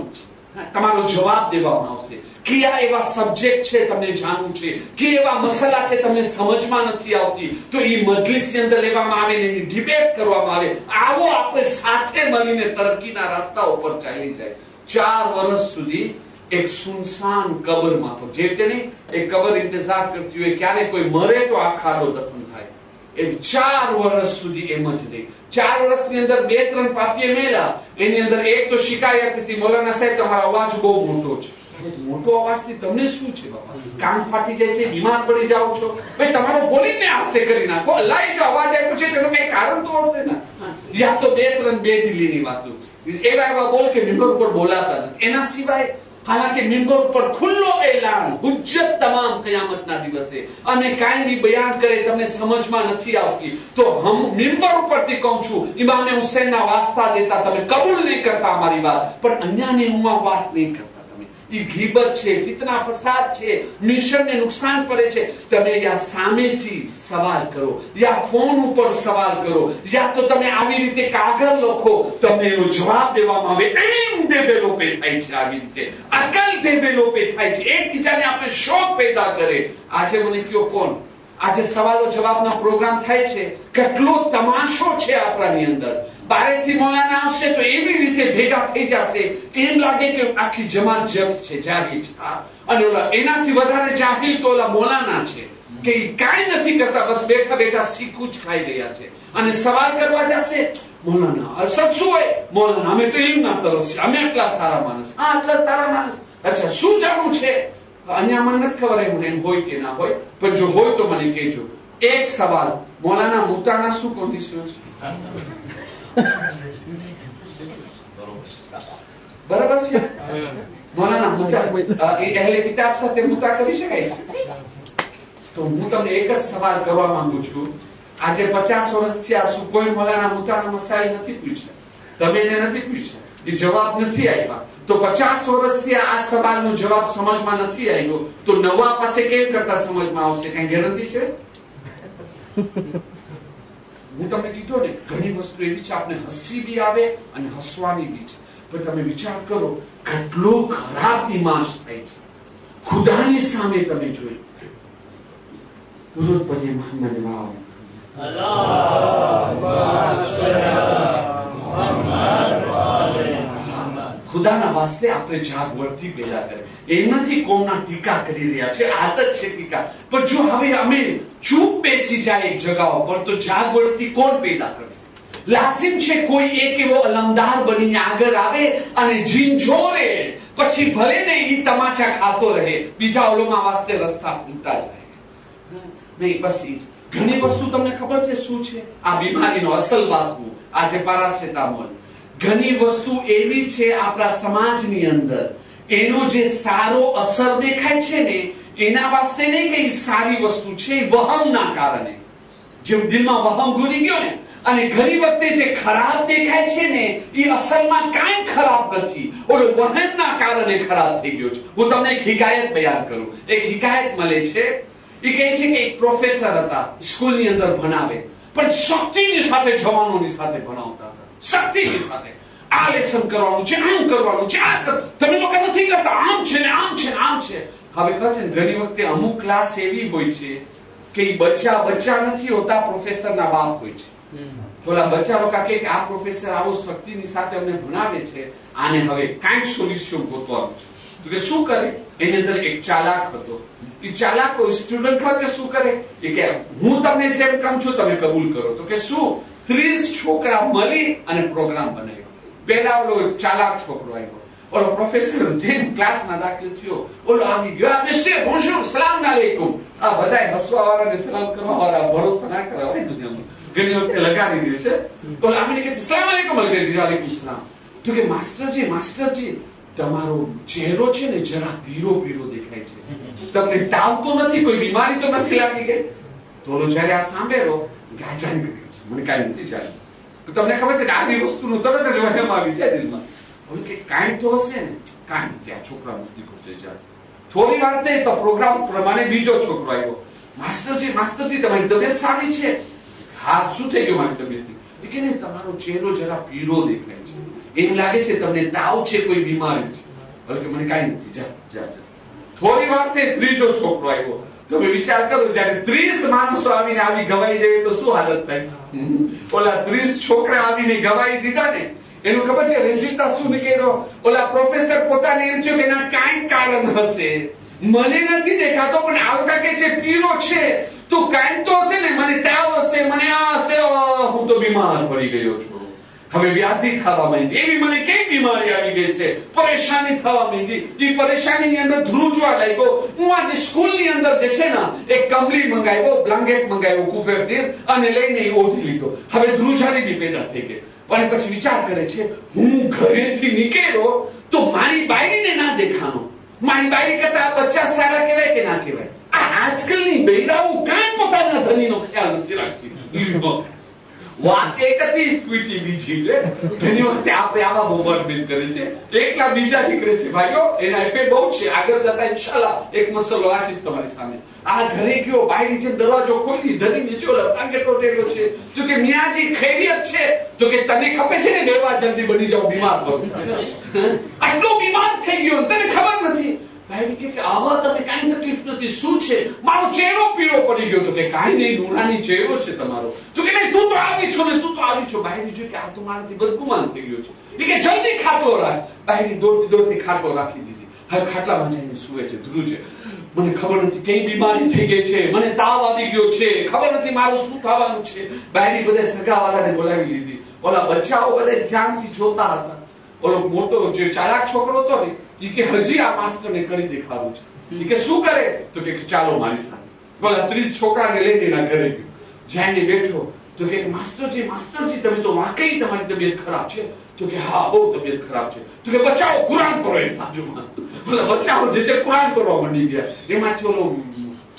તમારો જવાબ દેવામાં આવશે. કયા એવા સબ્જેક્ટ છે તમને જાણવું છે, કે એવા મસલા છે તમને સમજમાં નથી આવતી, તો એ મજલિસની અંદર લેવામાં આવે ને એની ડિબેટ કરવામાં આવે. આવો આપણે સાથે મળીને તરક્કીના રસ્તા ઉપર ચાલી જાય. 4 વર્ષ સુધી એક સુનસાન કબરમાં તો જે તેને એક કબર ઇંતજાર કરતી હોય ક્યારે કોઈ મરે તો આ ખાડો દફન થાય. એ 4 વર્ષ સુધી એમ જ નહીં. 4 વર્ષની અંદર 2-3 પાપીએ મેલા. એની અંદર એક તો શિકાયત હતી, મૌલાના સાહેબ તમારો અવાજ બહુ મોટો છે. મોટો અવાજથી તમને શું છે બાપા? કાન ફાટી જાય છે, બીમાર પડી જાવ છો? ભાઈ તમારો બોલીને આસ્તે કરી નાખો. અલ્લાહ જો અવાજ આપ્યો છે તેનું કઈ કારણ તો હશે ને. યા તો 2-3 બેદિલીની વાતો એવા બોલ કે મિંબર ઉપર બોલાતા નથી. એના સિવાય હાલાકે મિંબર ઉપર ખુલ્લો એલાન હુજ્જત તમામ કયામતના દિવસે અને કાયમી બયાન કરે તમને સમજમાં નથી આવતી તો હમ મિંબર ઉપરથી કહું છું ઇમામે હુસૈનના વાસ્તા દેતા તમે કબૂલ નહીં કરતા અમારી વાત, પણ અન્યને હું વાત નહીં કરતા. ઈ ગીબત છે, ફિતના ફસાદ છે, મિશનને નુકસાન પડે છે. તમે યા સામેથી સવાલ કરો, યા ફોન ઉપર સવાલ કરો, યા તો તમે આવી રીતે કાગળ લખો, તમને એનો જવાબ દેવામાં આવે. એમ ડેવલપે થાય છે, આવી રીતે અકલ ડેવલપે થાય છે, એકબીજાને આપણે શોખ પેદા કરે. આજે મને કયો કોણ આજે સવાલો જવાબના પ્રોગ્રામ થાય છે, કેટલો તમાશો છે આપણાની અંદર. બારેથી મૌલાના આવશે તો એવી રીતે ભેગા થઈ જશે એમ લાગે કે આખી જમાત જપ્ત છે, જાગી છે. અને ઓલા એનાથી વધારે જાહિલ તો ઓલા મૌલાના છે કે કાંઈ નથી કરતા, બસ બેઠા બેઠા શીખું જ ખાઈ રહ્યા છે. અને સવાલ કરવા જશે મૌલાના શું હોય મૌલાના અમે તો એમ ના તરસ, અમે આટલા સારા માણસ. હા આટલા સારા માણસ, અચ્છા શું જાણવું છે? અહીંયા મને નથી ખબર એમ હોય કે ના હોય, પણ જો હોય તો મને કહેજો. એક સવાલ, મૌલાના મુતાના શું કોન્ડિશન છે? બરાબર છે મૌલાના મુતા એ અહેલે કિતાબ સાથે મુતા કરી શકાય છે? તો હું તમને એક જ સવાલ કરવા માંગુ છું. આજે 50 વર્ષથી આ શું કોઈ મૌલાના મુતાના મસાઈલ નથી પૂછ્યા, તમે એને નથી પૂછ્યા, એ જવાબ નથી આવ્યા. તો 50 વર્ષથી આ સવાલનો જવાબ સમજમાં નથી આવ્યો તો નવા પાસે કેમ કરતા સમજમાં આવશે? કઈ ગેરંટી છે? હું તમને કીધું ને ઘણી વસ્તુ એવી છે આપણે હસી બી આવે અને હસવાની બી છે, પણ તમે વિચાર કરો કેટલો ખરાબ ઇમાજ થાય છે ખુદાની સામે. તમે જોઈ દુરૂદ પઢીએ મોહમ્મદ વાવ ખુદાના વાસ્તે આપણે જાગૃતિ પેદા કરે. એમ નથી કોમના ટીકા કરી રહ્યા છે, આદત છે ટીકા, પણ જો હવે અમે ચૂપ બેસી જાય એક જગ્યા ઉપર તો જાગૃતિ કોણ પેદા કરશે? લાસિમ છે કોઈ એક એવો અલમદાર બનીને આગળ આવે અને ઝીંઝોરે, પછી ભલે ને ઈ તમાચા ખાતો રહે, બીજા ઓલોમાં વાસ્તે રસ્તા ખુલતા જાય નહીં. બસ ઈ ઘણી વસ્તુ તમને ખબર છે શું છે આ બીમારીનો અસલ બાતવું? આજે પેરાસિટામોલ, ઘણી વસ્તુ એવી છે આપણા સમાજની અંદર એનો જે સારો અસર દેખાય છે ને એના વાસ્તે નહીં કે સારી વસ્તુ છે, વહમના કારણે. જેમ દિલમાં વહમ ઘૂરી ગયો ને, અને ઘણી વખતે જે ખરાબ દેખાય છે ને એ અસલમાં કાંઈ ખરાબ નથી, ઓલો વહમના કારણે ખરાબ થઈ ગયો છે. હું તમને એક હિકાયત બયાન કરું. એક હિકાયત મળે છે, એ કહે છે કે એક પ્રોફેસર હતા, સ્કૂલની અંદર ભણાવે, પણ શક્તિની સાથે જવાનોની સાથે ભણાવતા હતા. શક્તિની સાથે આ લેસન કરવાનું છે, આમ કરવાનું છે, આ તમે લોકો નથી કરતા, આમ છે ને આમ છે ને આમ છે. હવે કહે છે ને ઘણી વખતે અમુક ક્લાસ એવી હોય છે કે એ બચ્ચા નથી હોતા, પ્રોફેસરના બાપ હોય છે. થોડા બચ્ચા લોકો કહે કે આ પ્રોફેસર આવો શક્તિની સાથે અમને ભણાવે છે, આને હવે કાંઈક સોલ્યુશન ગોતવાનું છે. તો કે શું કરે? એની અંદર એક ચાલાક હતો. એ ચાલાક સ્ટુડન્ટ ખાતે શું કરે? એ કે હું તમને જેમ કહું છું તમે કબૂલ કરો. તો કે શું? 30 છોકરા મળી અને પ્રોગ્રામ બનાવ્યો. પેલા ઓલો ચાલાક છોકરો આવ્યો, ઓલો પ્રોફેસર જેમ ક્લાસમાં દાખલ થયો, ઓલો આવી ગયો, મિસ્ટર બોન્જોર, સલામ અલૈકુમ. આ બધાય હસવા વાળાને સલામ કરવા વાળા ભરોસો ના કરાવાય દુનિયામાં. ઘણી વખતે લગાડી દે છે. બોલ આમીને કહે છે સલામ અલૈકુમ અલગેજી વાલેકુમ સલામ. તો કે માસ્ટરજી તમારો ચહેરો છે ને જરા પીળો દેખાય છે, તમને તાવ તો નથી, કોઈ બીમારી તો નથી લાગી ગઈ? તો જયારે આ સાંભળ્યો ગાજાન કરી છે, મને કાંઈ નથી ચાલ્યું. તમને ખબર છે કે આવી વસ્તુનું તરત જ વહેમ આવી જાય દિલમાં. બોલે કે કાંઈ તો હશે ને? કાંઈ નથી, આ છોકરા મસ્તી કરશે. જાય થોડી વાર થઈ તો પ્રોગ્રામ પ્રમાણે બીજો છોકરો આવ્યો. માસ્ટરજી તમારી તબિયત સારી છે? હા. શું થઈ ગયું મારી તબિયતની? કે નહીં, તમારો ચહેરો જરા પીળો દેખાય છે, એમ લાગે છે તમને તાવ છે, કોઈ બીમારી છે. બલકે મને કાંઈ નથી, જા. થોડી વાર થઈ ત્રીજો છોકરો આવ્યો. તમે વિચાર કરો, જયારે 30 માણસો આવીને આવી ગવાઈ દે તો શું હાલત થાય? ઓલા 30 છોકરા આવીને ગવાઈ દીધા ને, એનું ખબર છે રેસિતા શું નીકળ્યો? ઓલા પ્રોફેસર પોતાને એમ થયું કે ના કાંઈક કારણ હશે, મને નથી દેખાતો પણ આવતા કે છે પીળો છે, તો કાંઈક તો હશે ને, મને તાવ હશે, મને આ હશે, હું તો બીમાર પડી ગયો છું. હવે વ્યાધિ થવા માંડી, એવી મને કઈ બીમારી આવી ગઈ છે, પરેશાની થવા માંડી. એ પરેશાનીની અંદર ધ્રુજવા લાગ્યો. હું આજે સ્કૂલની અંદર જે છે ને એક કમલી મંગાવ્યો, બ્લેન્કેટ મંગાવ્યો કુફેરથી, અને લઈને ઓઢી લીધો. હવે ધ્રુજારી બી પેદા થઈ ગઈ. પણ પછી વિચાર કરે છે, હું ઘરેથી નીકળ્યો તો મારી બાયરીને ના દેખાનો, મારી બાયરી કરતા બચ્ચા સારા કહેવાય કે ના કહેવાય? આજકાલની બૈરાઓ કાંઈ પોતાના ધણીનો ખ્યાલ નથી રાખતી. વાત એક હતી ફીટી બીજી. ઘણી વખતે આપણે આવા બોમ્બાર્ડમેન્ટ કરે છે, એકલા બીજા નીકળે છે ભાઈઓ, એના ઇફેક્ટ બહુ છે. આગળ જતા ઇન્શાલ્લાહ એક મસલો રાખીશ તમારી સામે. આ ઘરે ગયો, બાયરી જે દરવાજો ખોલી, ધરીને જો બ્લેન્કેટ ઓઢેલો છે, તો કે મિયાજી ખૈરિયત છે? તો કે તને ખબર છે ને દેવા જલ્દી બની જાવ, બીમાર પડું. આટલો બીમાર થઈ ગયો તને ખબર નથી? બાયરી કે આવા તમે કાંઈ તકલીફ નથી, શું છે? મારો ચહેરો પીળો પડી ગયો. તો કે કાંઈ નહીં, નુરાની ચહેરો છે તમારો. તો કે નહીં, તું તો આવી છો. બાયરી જોઈ કે આ તો મારાથી બદગુમાન થઈ ગયો છે. એ કે જલ્દી ખાટલો રાખ. બાયરી દોડતી ખાટલો રાખી દીધી. હવે ખાટલામાં જઈને સુવે છે, ધ્રુજે. મને ખબર નથી કઈ બીમારી થઈ ગઈ છે, મને તાવ આવી ગયો છે, ખબર નથી મારું શું થવાનું છે. બાયરી બધા સગાવાળાને બોલાવી લીધી. ઓલા બચ્ચાઓ બધા ધ્યાનથી જોતા હતા. ઓલો મોટો જે ચાલાક છોકરો હતો ને, એ કે હજી આ માસ્ટરને કરી દેખાડું છે. એ કે શું કરે? તો કે ચાલો મારી સાથે. બોલા 30 છોકરાને લઈને એના ઘરે ગયો. જઈને બેઠો તો કે માસ્ટરજી તમે તો વાકઈ તમારી તબિયત ખરાબ છે? તો કે હા, બહુ તબિયત ખરાબ છે. તો કે બચ્ચાઓ કુરાન પઢો. એની બાજુમાં બોલા બચ્ચાઓ જે છે કુરાન પઢવા માંડી ગયા. એમાંથી ઓલો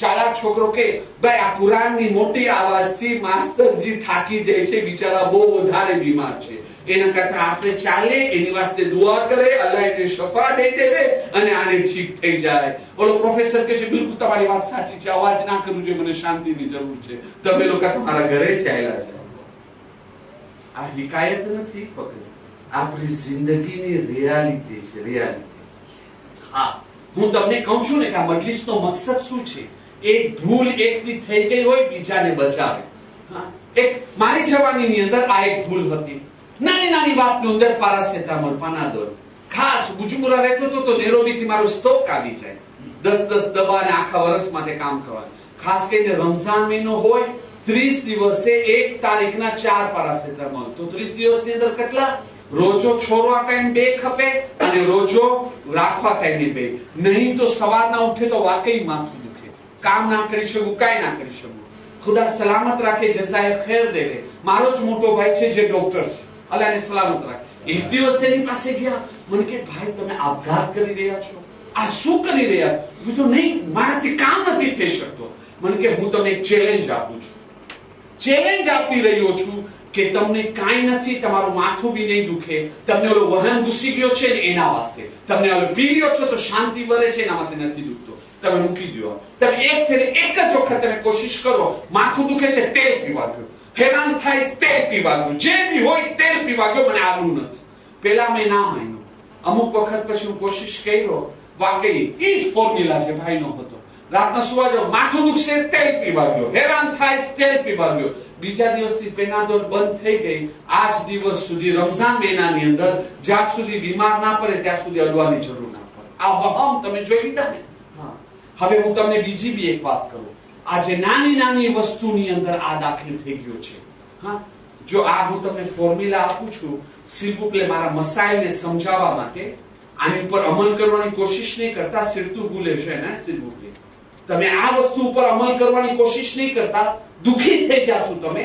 ચાલાક છોકરો કે ભાઈ આ કુરાનની મોટી અવાજથી માસ્ટરજી થાકી જાય છે, બિચારા બહુ વધારે બીમાર છે, એના કરતા આપણે ચાલે, એની વાસ્તે દુઆ કરે, અલ્લાહ એને શફા દઈ દેવે અને આને ઠીક થઈ જાય. બોલો પ્રોફેસર કે છે બિલકુલ તમારી વાત સાચી છે, અવાજ ના કરવું જોઈએ, મને શાંતિની જરૂર છે, તમે લોકો તમારા ઘરે ચાલ્યા જાઓ. આ હિકાયત નથી, ફક્ત આપણી જિંદગીની રિયાલિટી છે, રિયાલિટી. હા, હું તમને કહું છું ને કે આ મજલિસનો મકસદ શું છે? એક ભૂલ એકથી થઈ ગઈ હોય, બીજાને બચાવે. હા, એક મારી જવાનીની અંદર આ એક ભૂલ હતી. નાની વાતની અંદર પારાસેટામોલ, પાનાડોલ, ખાસ ગુજમુરા રહેતો હતો તો નેરોબીથી મારો સ્ટોક આવી જાય. 10 દવા અને આખા વર્ષ માટે કામ કરવાનું. ખાસ કરીને રમઝાન મહિનો હોય, 30 દિવસે 1 તારીખના 4 પારાસેટામોલ. તો 30 દિવસની અંદર કેટલા? રોજો છોડવા ટાઈમ 2 ખપે અને રોજો રાખવા ટાઈમે 2. નહીં તો સવારના ઉઠે તો વાકઈ માથું દુખે, કામ ના કરી શકું, કાંઈ ના કરી શકું. ખુદા સલામત રાખે, જઝાએ ખૈર દેવે. મારો જ મોટો ભાઈ છે જે ડોક્ટર છે, અલ્લાહને સલામત રાખે. એક દિવસ એની પાસે ગયા, મને કે ભાઈ તમે આપઘાત કરી રહ્યા છો, આ શું કરી રહ્યા? કીધું નહીં, મારાથી કામ નથી થઈ શકતો. મને કે હું તમને એક ચેલેન્જ આપું છું, ચેલેન્જ આપી રહ્યો છું કે તમને કાંઈ નથી, તમારું માથું બી નહીં દુખે, તમને ઓલો વહન ઘૂસી ગયો છે ને એના વાસ્તે, તમને ઓલો પી રહ્યો છો તો શાંતિ વરે છે એના માટે નથી દુખતો, તમે મૂકી દો. તમે એક જ વખત તમે કોશિશ કરો, માથું દુખે છે તેલ પીવા દો, હેરાન થાય તેલ પીવા દો, જે બી હોય તેલ પીવા દો, મને આવું નથી. પેલા મેં ના માન્યું, અમુક વખત પછી હું કોશિશ કર્યો, વાકઈ એ જ ફોર્મ્યુલા છે ભાઈનો હતો. રાતના સુવા જાવ, માથું દુખશે તેલ પીવા દો, હેરાન થાય તેલ પીવા દો. બીજા દિવસથી પેનાડોલ બંધ થઈ ગઈ. આજ દિવસ સુધી રમઝાન મહિનાની અંદર જ્યાં સુધી બીમાર ના પડે ત્યાં સુધી અડવાની જરૂર ના પડે. આ વહમ તમે જોઈ લીધા ને. હવે હું તમને બીજી બી એક વાત કરું. આજે નાની વસ્તુની અંદર આ દાખલ થઈ ગયો છે. હા, જો આ હું તમને ફોર્મ્યુલા આપું છું, સિલ્વુ પ્લે મારા મસાઇલને સમજાવવા માટે, આની ઉપર અમલ કરવાની કોશિશ નહીં કરતા, સિરતું ભૂલે છે ને સિલ્વુ પ્લે. તમે આ વસ્તુ ઉપર અમલ કરવાની કોશિશ નહીં કરતા, દુખી થઈ જાશો તમે.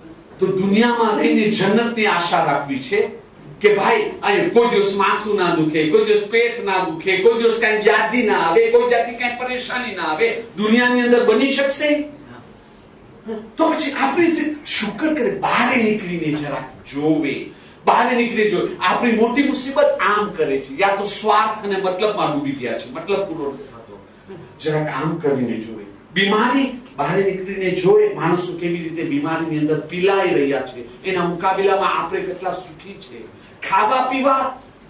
તો દુનિયામાં રહીને જન્નતની આશા રાખવી છે કે ભાઈ અહીં કોઈ દિવસ માથું ના દુખે, કોઈ દિવસ પેટ ના દુખે, કોઈ દિવસ કઈ વ્યાધિ ના આવે, કોઈ જાતની કઈ પરેશાની ના આવે, દુનિયાની અંદર બની શકશે? તો પછી આપણે શુક્ર કરે, બહાર નીકળીને જરાક જોવે, બહાર નીકળી જો આપણી મોટી મુસીબત આમ કરે છે, યા તો સ્વાર્થ અને મતલબમાં ડૂબી ગયા છે, મતલબ પૂરો નથી થતો, જરાક આમ કરીને જોવે. બીમારી બહાર નીકળીને જોવે, માણસો કેવી રીતે બીમારીની અંદર પીલાઈ રહ્યા છે, એના મુકાબલામાં આપણે કેટલા સુખી છે. ખાવા પીવા,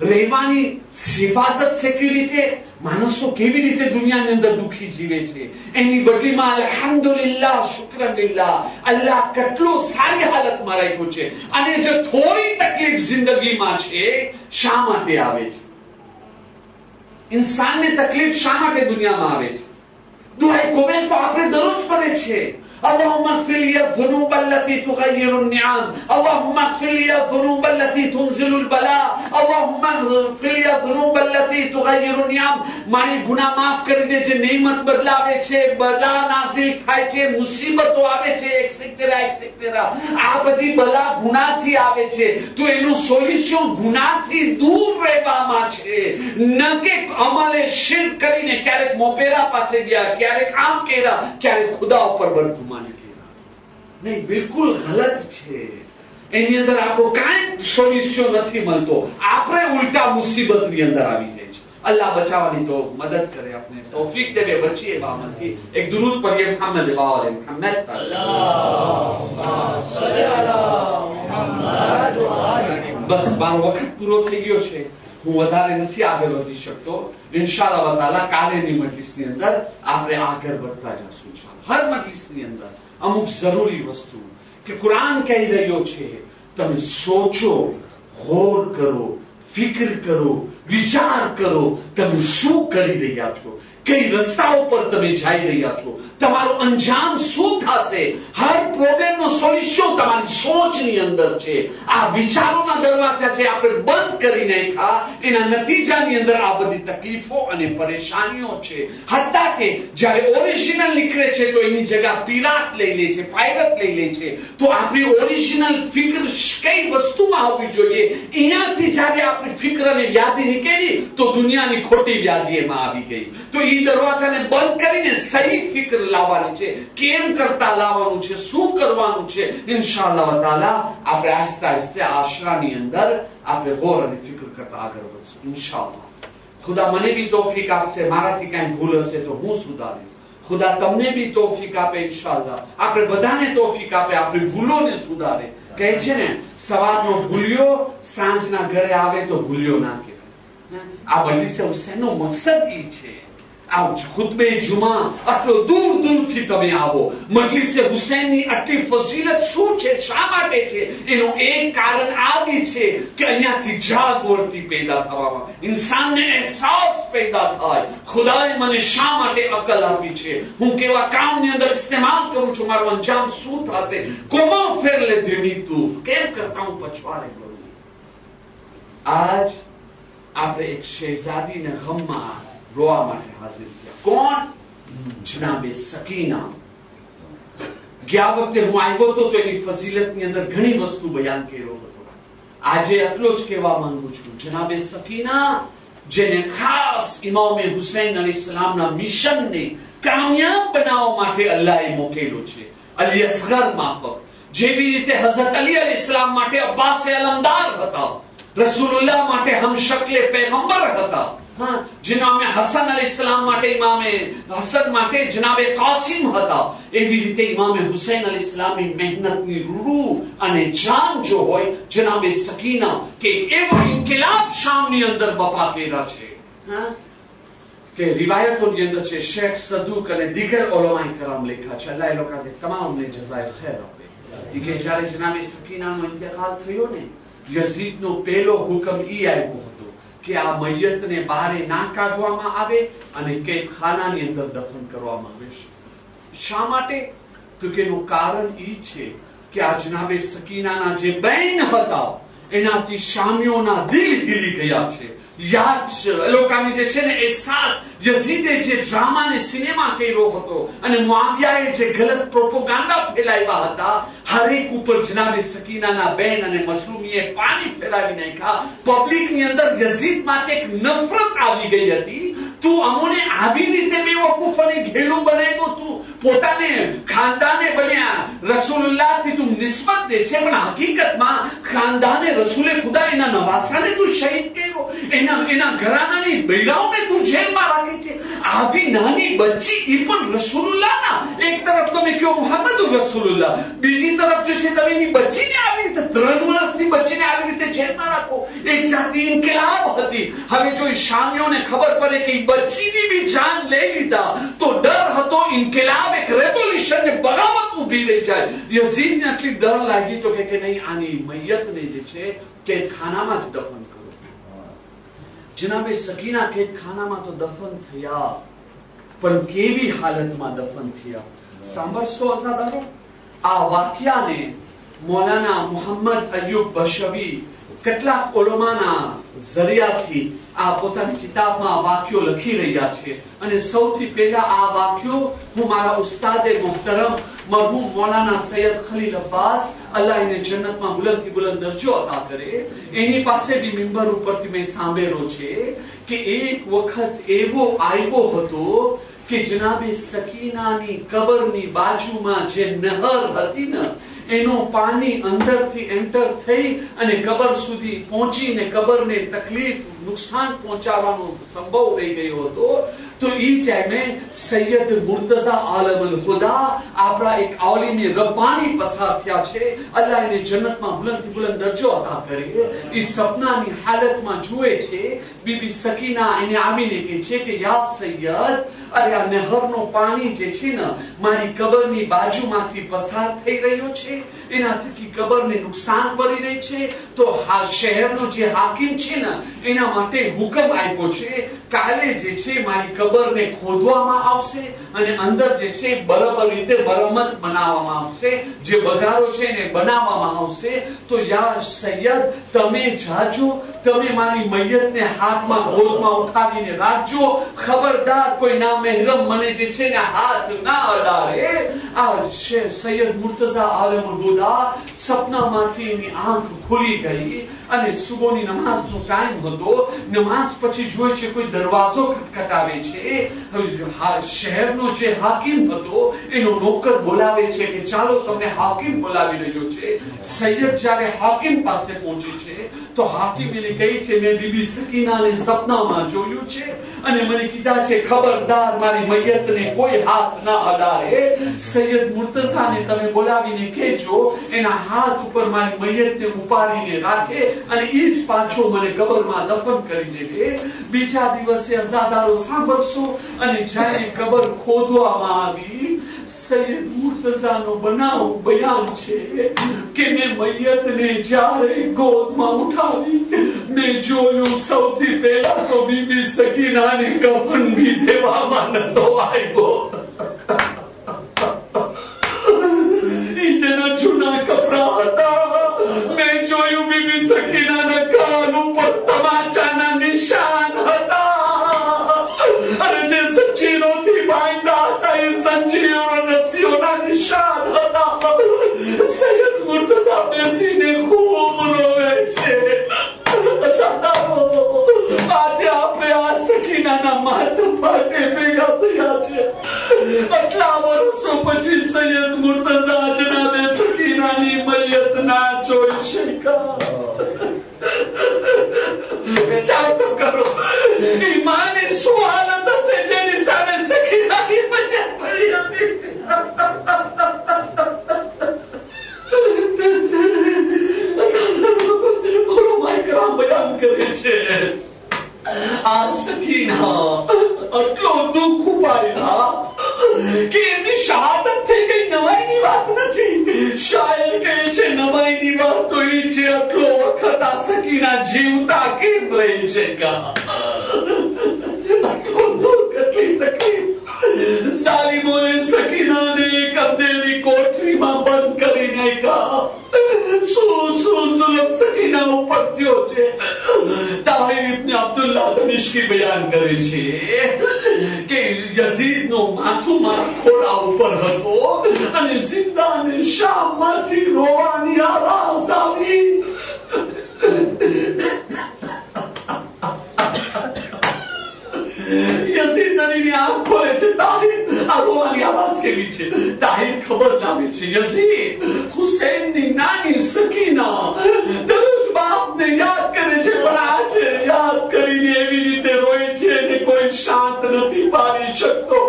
રહેવાની હિફાજત, સિક્યુરિટી, માણસો કેવી રીતે દુનિયાની અંદર દુખી જીવે છે, એની બદલીમાં અલ્હમ્દુલિલ્લાહ, શુક્રલિલ્લાહ, અલ્લાહ કેટલો સારી હાલતમાં રાખ્યો છે. અને જો થોડી તકલીફ જિંદગીમાં છે, શા માટે આવે છે? ઇન્સાનને તકલીફ શા માટે દુનિયામાં આવે છે? દુઆએ કોમેન્ટ તો આપણે દરરોજ પડે છે. اللهم اغفر لي الذنوب التي تغير النعم، اللهم اغفر لي الذنوب التي تنزل البلاء، اللهم اغفر لي الذنوب التي تغير النعم. મારી ગુનાહ માફ કરી દે, જે નેમત બદલાવે છે, બલા નાઝિલ થાય છે, મુસીબતો આવે છે, એક્સેક્ટેરા. આ બધી બલા ગુનાહથી આવે છે, તો એનું સોલ્યુશન ગુનાહથી દૂર રહેવામાં છે, ન કે અમલે શિર્ક કરીને ક્યારેક મોપેરા પાસે ગયા, ક્યારેક આમ કર્યા, ક્યારેક ખુદા ઉપર બળતું નહીં. બિલકુલ ગલત છે. એની અંદર આપણો કાંઈ સોલ્યુશન નથી મળતો, આપણે ઉલટા મુસીબતની અંદર આવી જાય છે. અલ્લાહ બચાવવાની તો મદદ કરે, આપણે તૌફીક દેવે, બચીએ બામણથી. એક દુરૂદ પઢીએ મુહમ્મદ વાલે મુહમ્મદ, અલ્લાહુમ્મા સલ્લી અલા મુહમ્મદ વ આલી. બસ મારો વખત પૂરો થઈ ગયો છે, હું વધારે નથી આગળ વધી શકતો. ઇન્શાઅલ્લાહ તાઆલા કાલેની મજલિસની અંદર આપણે આગળ વધતા જશું. હર મજલિસની અંદર અમુક જરૂરી વસ્તુ કે કુરાન કહી રહ્યો છે, તમે સોચો, ગૌર કરો, ફિકર કરો, વિચાર કરો, તમે શું કરી રહ્યા છો, કઈ રસ્તાઓ પર તમે જઈ રહ્યા છો, તમારો અંજામ શું થશે. હર પ્રોબ્લેમનો સોલ્યુશન તમારી સોચની અંદર છે. આ વિચારોના દરવાજા છે, આપણે બંધ કરી નાખ્યા, એના નતીજાની અંદર આ બધી તકલીફો અને પરેશાનીઓ છે. હત્તા કે જ્યારે ઓરિજિનલ નીકળે છે તો એની જગ્યા પિરાટ લઈ લે છે, પાયરટ લઈ લે છે. તો આપણી ઓરિજિનલ ફિકર કઈ વસ્તુમાં આવવી જોઈએ, અહીંયાથી જ્યારે આપણી ફિકર અને વ્યાધિ નીકળી તો દુનિયાની ખોટી વ્યાધિ એમાં આવી ગઈ. તો એ દરવાજાને બંધ કરીને સહી ફિકર લાવવાની છે, કેમ કરતા લાવવાનું છે, શું કરવાનું છે. ઇન્શાઅલ્લાહ તાઆલા આપણે આસ્તે આસ્તે આશરાની અંદર આપણે ગૌર અને ફિકર કરતા આગળ વધશું ઇન્શાઅલ્લાહ. ખુદા મને બી તૌફીક આપશે, મારાથી કઈ ભૂલ હશે તો હું સુધારીશ. ખુદા તમને બી તૌફીક આપે ઇન્શાઅલ્લાહ, આપણે બધાને તૌફીક આપે, આપણી ભૂલોને સુધારે. કહે છે ને, સવારનો ભૂલ્યો સાંજના ઘરે આવે તો ભૂલ્યો ના કહેવાય. આ મજલિસે હુસૈનનો મકસદ એ છે. આ ખુતબે જુમા આટલો દૂર દૂરથી તમે આવો, મજલિસે હુસૈનની આટલી ફઝીલત શું છે, શા માટે છે, એનું એક કારણ આ બી છે કે અહીંયાથી જાગૃતિ પેદા થવામાં, ઇન્સાનને અહેસાસ પેદા થાય, ખુદાએ મને શા માટે અકલ આપી છે, હું કેવા કામની અંદર ઇસ્તેમાલ કરું છું, મારો અંજામ શું થશે, comment faire le demi-tour, કેમ કરતા હું પછવાડે કરું. આજ આપણે એક શહેઝાદીને ગમમાં રોવા માટે હાજર થયા. કોણ? જનાબે સકીના. ગયા વખતે હું આવ્યો હતો તો એની ફઝીલતની અંદર ઘણી વસ્તુ બયાન કર્યો હતો. આજે એટલો જ કહેવા માંગુ છું, જનાબે સકીના, જેને ખાસ ઇમામે હુસૈન અલૈહિસ્સલામના મિશનને કામયાબ બનાવવા માટે અલ્લાહે મોકેલો છે. અલી અસગર માફક, જેવી રીતે હઝરત અલી અલૈહિસ્સલામ માટે અબ્બાસ અલમદાર હતા, રસૂલુલ્લાહ માટે હમશકલે પૈગંબર હતા, જનાબે હસન અલૈહિસ્સલામ માટે ઇમામે હસન માટે જનાબે કાસિમ હતા, એવી રીતે ઇમામે હુસૈન અલૈહિસ્સલામની મહેનતની રૂહ અને જાન જો હોય જનાબે સકીના, કે એવો ઇન્કિલાબ શામની અંદર બપા કર્યા છે કે રિવાયતોની અંદર છે, શેખ સદુક અને દીગર ઉલમાએ કરમ લખ્યા છે, અલ્લાહ એ લોકોને તમામને જઝાએ ખૈર આપે. કે જ્યારે જનાબે સકીનાનો ઇંતકાલ થયો ને, યઝીદનો પહેલો હુકમ ઈ આવ્યો હતો કે આ મયતને બહાર ના કાઢવામાં આવે અને કેદખાનાની અંદર દફન કરવામાં આવે. શા માટે? તો કે એનું કારણ ઈ છે કે આ જનાબે સકીનાના જે બહેન હતા એનાથી શામીઓના દિલ હિલી ગયા છે. યાદ છે લોકોને જે છે ને અહેસાસ યઝીદે જે ડ્રામાને સિનેમા કર્યો હતો અને મુઆવિયાએ જે ગલત પ્રોપોગન્ડા ફેલાવ્યા હતા હરેક ઉપર જનાબે સકીનાના બેન અને મસરૂમીએ પાણી ફેલાવી નાખ્યા પબ્લિકની અંદર યઝીદ માટે એક નફરત આવી ગઈ હતી તું અમોને આવી રીતે બેવકૂફ અને ઘેલું બનાવ્યો તું પોતાને ખાનદાને બન્યા રસૂલુલ્લાહ થી તું નિસ્બત દે છે પણ હકીકતમાં ખાનદાને રસૂલે ખુદા એના નવાસાને તું શહીદ કર્યો એના ઘરાનાની બૈરાઓને તું જેલમાં રાખી છે આવી નાની બચ્ચી એ પણ રસૂલુલ્લાહના એક તરફ તમે કહો મુહમ્મદ રસૂલુલ્લાહ બીજી તરફ જે છે તમે એની બચ્ચીને આવી રીતે 3 વર્ષની બચ્ચીને આવી રીતે જેલમાં રાખો એક જાતિ ઇન્કિલાબ હતી હવે જો શામીઓને ખબર પડે કે બચ્ચીની બી જાન લઈ લીધા તો ડર હતો ઇન્કિલાબ એક રેવોલ્યુશન ને બગાવત ઊભી રહી જાય યઝીદને આટલી ડર લાગી તો કે નહીં આની મૈયતને જે છે કેદખાનામાં જ દફન કરો જનાબે સકીના કેદખાનામાં તો દફન થયા પણ કેવી હાલતમાં દફન થયા સાંભળશો અઝાદારો આ વાક્યાને મૌલાના મુહમ્મદ અય્યુબ બશવી કેટલાક ઉલમાના ઝરિયાથી આ પોતાની કિતાબમાં વાક્યો લખી રહ્યા છે અને સૌથી પહેલા આ વાક્યો હું મારા ઉસ્તાદે મુહતરમ મરહૂમ મૌલાના સૈયદ ખલીલ અબ્બાસ અલ્લાહ એને જન્નતમાં બુલંદથી બુલંદ દરજ્જો અતા કરે એની પાસે બી મિંબર ઉપરથી મેં સાંભળ્યો છે કે એક વખત એવો આવ્યો હતો કે જનાબે સકીનાની કબરની બાજુમાં જે નહર હતી ને એનો પાણી અંદરથી એન્ટર થઈ અને કબર સુધી પહોંચીને કબરને તકલીફ નુકસાન પહોંચાડવાનો સંભવ રહી ગયો હતો તો એ ટાઈમે સૈયદ મુર્તઝા આલમુલ હુદા આપણા એક આલિમે રબ્બાની પસાર થયા છે અલ્લાહ એને જન્નતમાં બુલંદથી બુલંદ દરજ્જો અતા કરે એ સપનાની હાલતમાં જુએ છે બીબી સકીના એને આવીને કહે છે કે યા સૈયદ અરે આ નહેરનો પાણી જે છે ને મારી કબરની બાજુમાંથી પસાર થઈ રહ્યો છે એના થકી કબરને નુકસાન પડી રહી છે તો શહેરનો જે હાકીમ છે ને એના માટે હુકમ આપ્યો છે કાલે જે છે મારી કબરને ખોદવામાં આવશે અને અંદર જે છે બરાબર રીતે મરમ્મત બનાવવામાં આવશે જે બગારો છે ને બનાવવામાં આવશે તો યા સૈયદ તમે જાજો તમે મારી મૈયતને હાથમાં ગોદમાં ઉઠાવીને રાખજો ખબરદાર કોઈ ના મહેરમ મને જે છે ને હાથ ના અડાડે આ સૈયદ મુર્તઝા આલમુલ હુદા સપનામાંથી એની આંખ ખુલી ગઈ અને સુબહની નમાઝનો ટાઈમ હતો નમાઝ પછી જોઈ છે કોઈ દરવાજો ખટખટાવે છે શહેરનો જે હાકીમ હતો એનો નોકર બોલાવે છે કે ચાલો તમને હાકીમ બોલાવી રહ્યો છે સૈયદ જ્યારે હાકીમ પાસે પહોંચે છે તો હાકીમ એને કહે છે મેં બીબી સકીનાને સપનામાં જોયું છે અને મને કીધા છે ખબરદાર મારી મૈયતને કોઈ હાથ ના અડાડે સૈયદ મુર્તઝાને તમે બોલાવીને કહેજો એના હાથ ઉપર મારી મૈયતને ઉપાડીને રાખે અને એ જ પાછો મને કબરમાં દફન કરી દેવે બીજા દિવસે અઝાદારો સાંભળશો અને જ્યારે કબર ખોદવામાં આવી સૈયદ મુર્તઝાનો બનાવ બયાન છે કે મેં મૈયતને જ્યારે ગોદમાં ઉઠાવી મેં જોયું સૌથી પહેલા તો બીબી સકીનાને કફન બી દેવામાં નતો આવ્યો જેના જૂના કપડા હતા મેં જોયું બીબી સકીનાના કાન ઉપર તમાચાના નિશાન હતા અને જે સચીનોથી બાંધ્યા હતા એ સંજીઓ રસીઓના નિશાન હતા સૈયદ મુર્તઝા બેસીને ખૂબ રોવે છે આજે આપણે આ સકીનાના માતમ માટે ભેગા થયા છે આટલા વર્ષો પછી સૈયદ મુર્તઝા જનાબે સકીનાની મૈયત ના જોઈ શક્યા વિચાર તો કરો ઈમાની શું હાલત હશે જેની સામે સકીનાની મૈયત પડી હતી બયાન કરે છે આ સકીના આટલો દુઃખ ઉપાડ્યા કે એમની શહાદત થઈ ગઈ નવાઈની વાત નથી શાયર કહે છે નવાઈની વાત તો એ છે આટલો વખત આ સકીના જીવતા કેમ રહી છે આટલો દુઃખ કેટલી તકલીફ ઝાલિમોએ સકીનાને એક અંધેરી કોઠરીમાં બંધ કરી નાખ્યા શું જુલમ સકીના ઉપર થયો છે તાહિર ઇબ્ન અબ્દુલ્લાહ તનિષ્કી બયાન કરે છે કે યઝીદનું માથું મારા ખોળા ઉપર હતો અને ઝિંદાને શામમાંથી રોવાની આવાજ આવી. યઝીદ નદીની આંખ ખોલે છે. તાહિર આ રોવાની આવાજ કેવી છે? તાહિર ખબર લાવે છે. યઝીદ હુસૈનની નાની સકીના દરરોજ બાપને યાદ કરે છે, પણ આજે યાદ કરીને એવી રીતે રોય છે ને કોઈ શાંત નથી પાડી શકતો.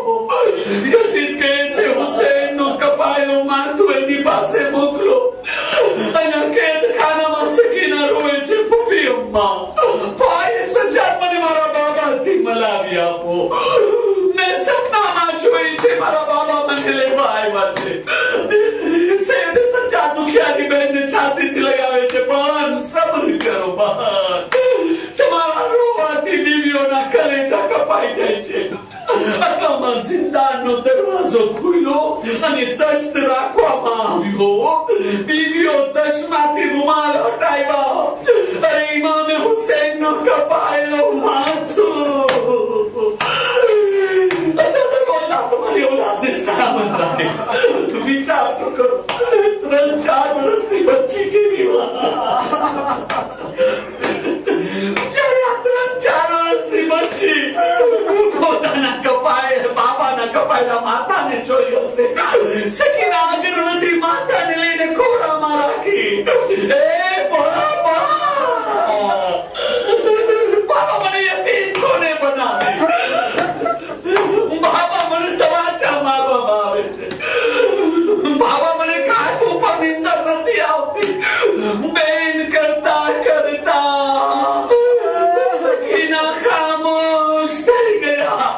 યઝીદ કહે છે હુસૈનનું કપાયેલું માથું એની પાસે મોકલો. અને કેદખાનામાં સકીના રોય છે, ફૂફી અમ્મા ભાઈ સજ્જાદ મને મારા બાબાથી મલાવી આપો. મેં સપનામાં જોઈ છે મારા બાબા મને લેવા આવ્યા છે. સૈયદ સજ્જાદ દુખિયાની બહેનને છાતીથી લગાવે છે, પણ સબ્ર કરો બહાર, તમારા રોવાથી બીવીઓના કલેજા કપાઈ જાય છે. આટલામાં ઝિંદાનનો દરવાજો ખુલ્યો અને તશ્ત રાખવામાં આવ્યો. બીવીઓ તશ્તમાંથી રૂમાલ હટાવ્યા. અરે ઇમામે હુસૈનનો કપાયેલો માથું. તમારી औलाद સલામત રાખે. વિચાર તો કરો, 3-4 વર્ષની બચ્ચી કેવી વાત. પોતાના કપાયેલા બાબાના કપાયેલા માથાને જોઈ હશે. સકીના અગરબત્તી માથાને લઈને ખોળામાં રાખી. એ બાબા મને યતીમ કોને બનાવે? બાબા મને તમાચા મારવામાં આવે છે. બાબા મને ખાટ ઉપર નિંદર નથી આવતી. બેન કરતા કરતા સકીના ખામોશ થઈ ગયા.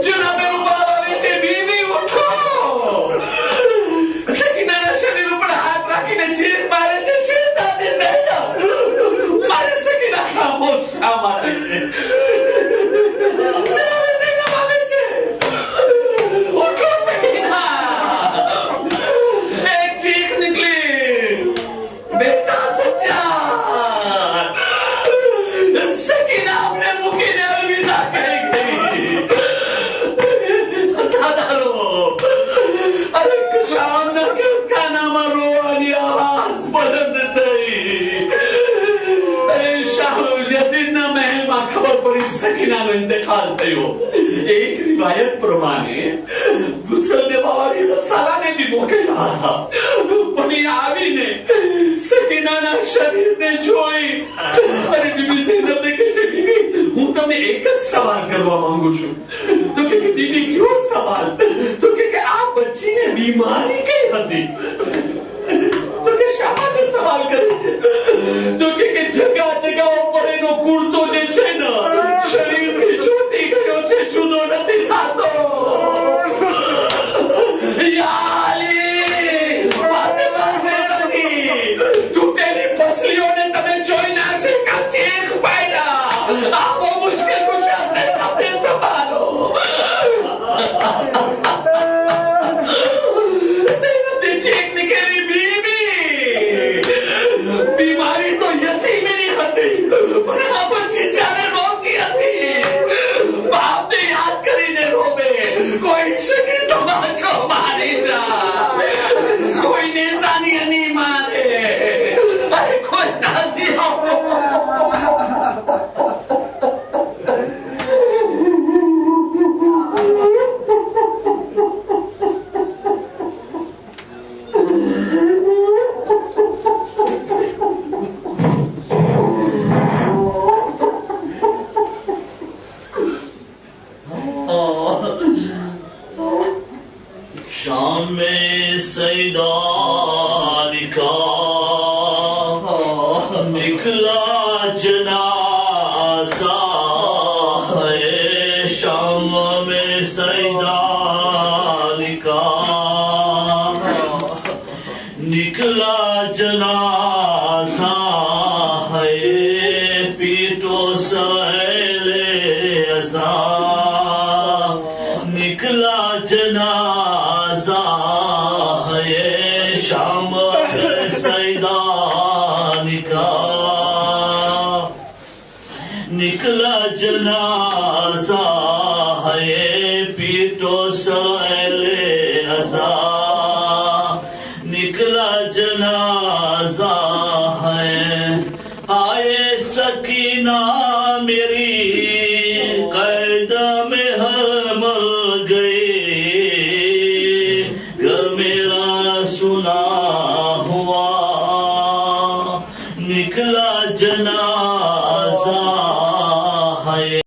જનાબે રૂબાલ આવે છે, બીવી ઉઠો. સકીનાના શરીર ઉપર હાથ રાખીને ચીખ મારે છે, શહેઝાદે ઝૈનબ મારે સકીના ખામોશ શા માટે છે? જનાબે ઝૈનબ આવે છે, ઉઠો સકીના. એક ચીખ નીકળી, બેટા સજ્જાદ. સકીના અમને મૂકીને અલવિદા કહી ગઈ. સાદારો અરે શામના કેદખાનામાં રોવાની આવાજ બલંદ થઈ. શાહુલ યઝીદના મહેલમાં ખબર પડી સકીનાનો ઇંતકાલ થયો. એક રિવાયત પ્રમાણે ગુસ્લ દેવાવાળી રસાલાને બી મોકલ્યા હતા, પણ એ આવીને સકીનાના શરીરને જોઈ અને બીબી ઝૈનબને કહે છે, બીબી હું તમને એક જ સવાલ કરવા માંગુ છું. તો કે બીબી કયો સવાલ? તો કે આ બચ્ચીને બીમારી કઈ હતી? તો કે શા માટે સવાલ કરે છે? તો કે જગા જગા ઉપર એનો કુર્તો જે છે ને શરીરથી છૂટી ગયો છે, જુદો નથી થતો. તૂટેલી પસલીઓને તમે જોઈ ના શેકા ચીખ પાડ્યા. આ બહુ મુશ્કેલ કુશા છે, તમને સંભાળો. ચીખ નીકળી, બીબી બીમારી તો યતીમીની હતી, પણ આ બચ્ચી જ્યારે રોતી હતી બાપને યાદ કરીને રોવે. કોઈ શકી તમાચો મારી જાય, કોઈ નેઝાની અની મારે, અરે કોઈ તાઝીઓ. शाम में सैदा निकला जनाजा है. शाम में सैदा निकला जनाजा है. पीटो सैले अज़ा निकला जनाजा है. शाम सैदानी का निकला जनाजा है पीटो सैले अज़ा निकला जनाजा है आए सकीना मेरी कैद में हरमल गई घर मेरा सुना हुआ निकला जनाजा है।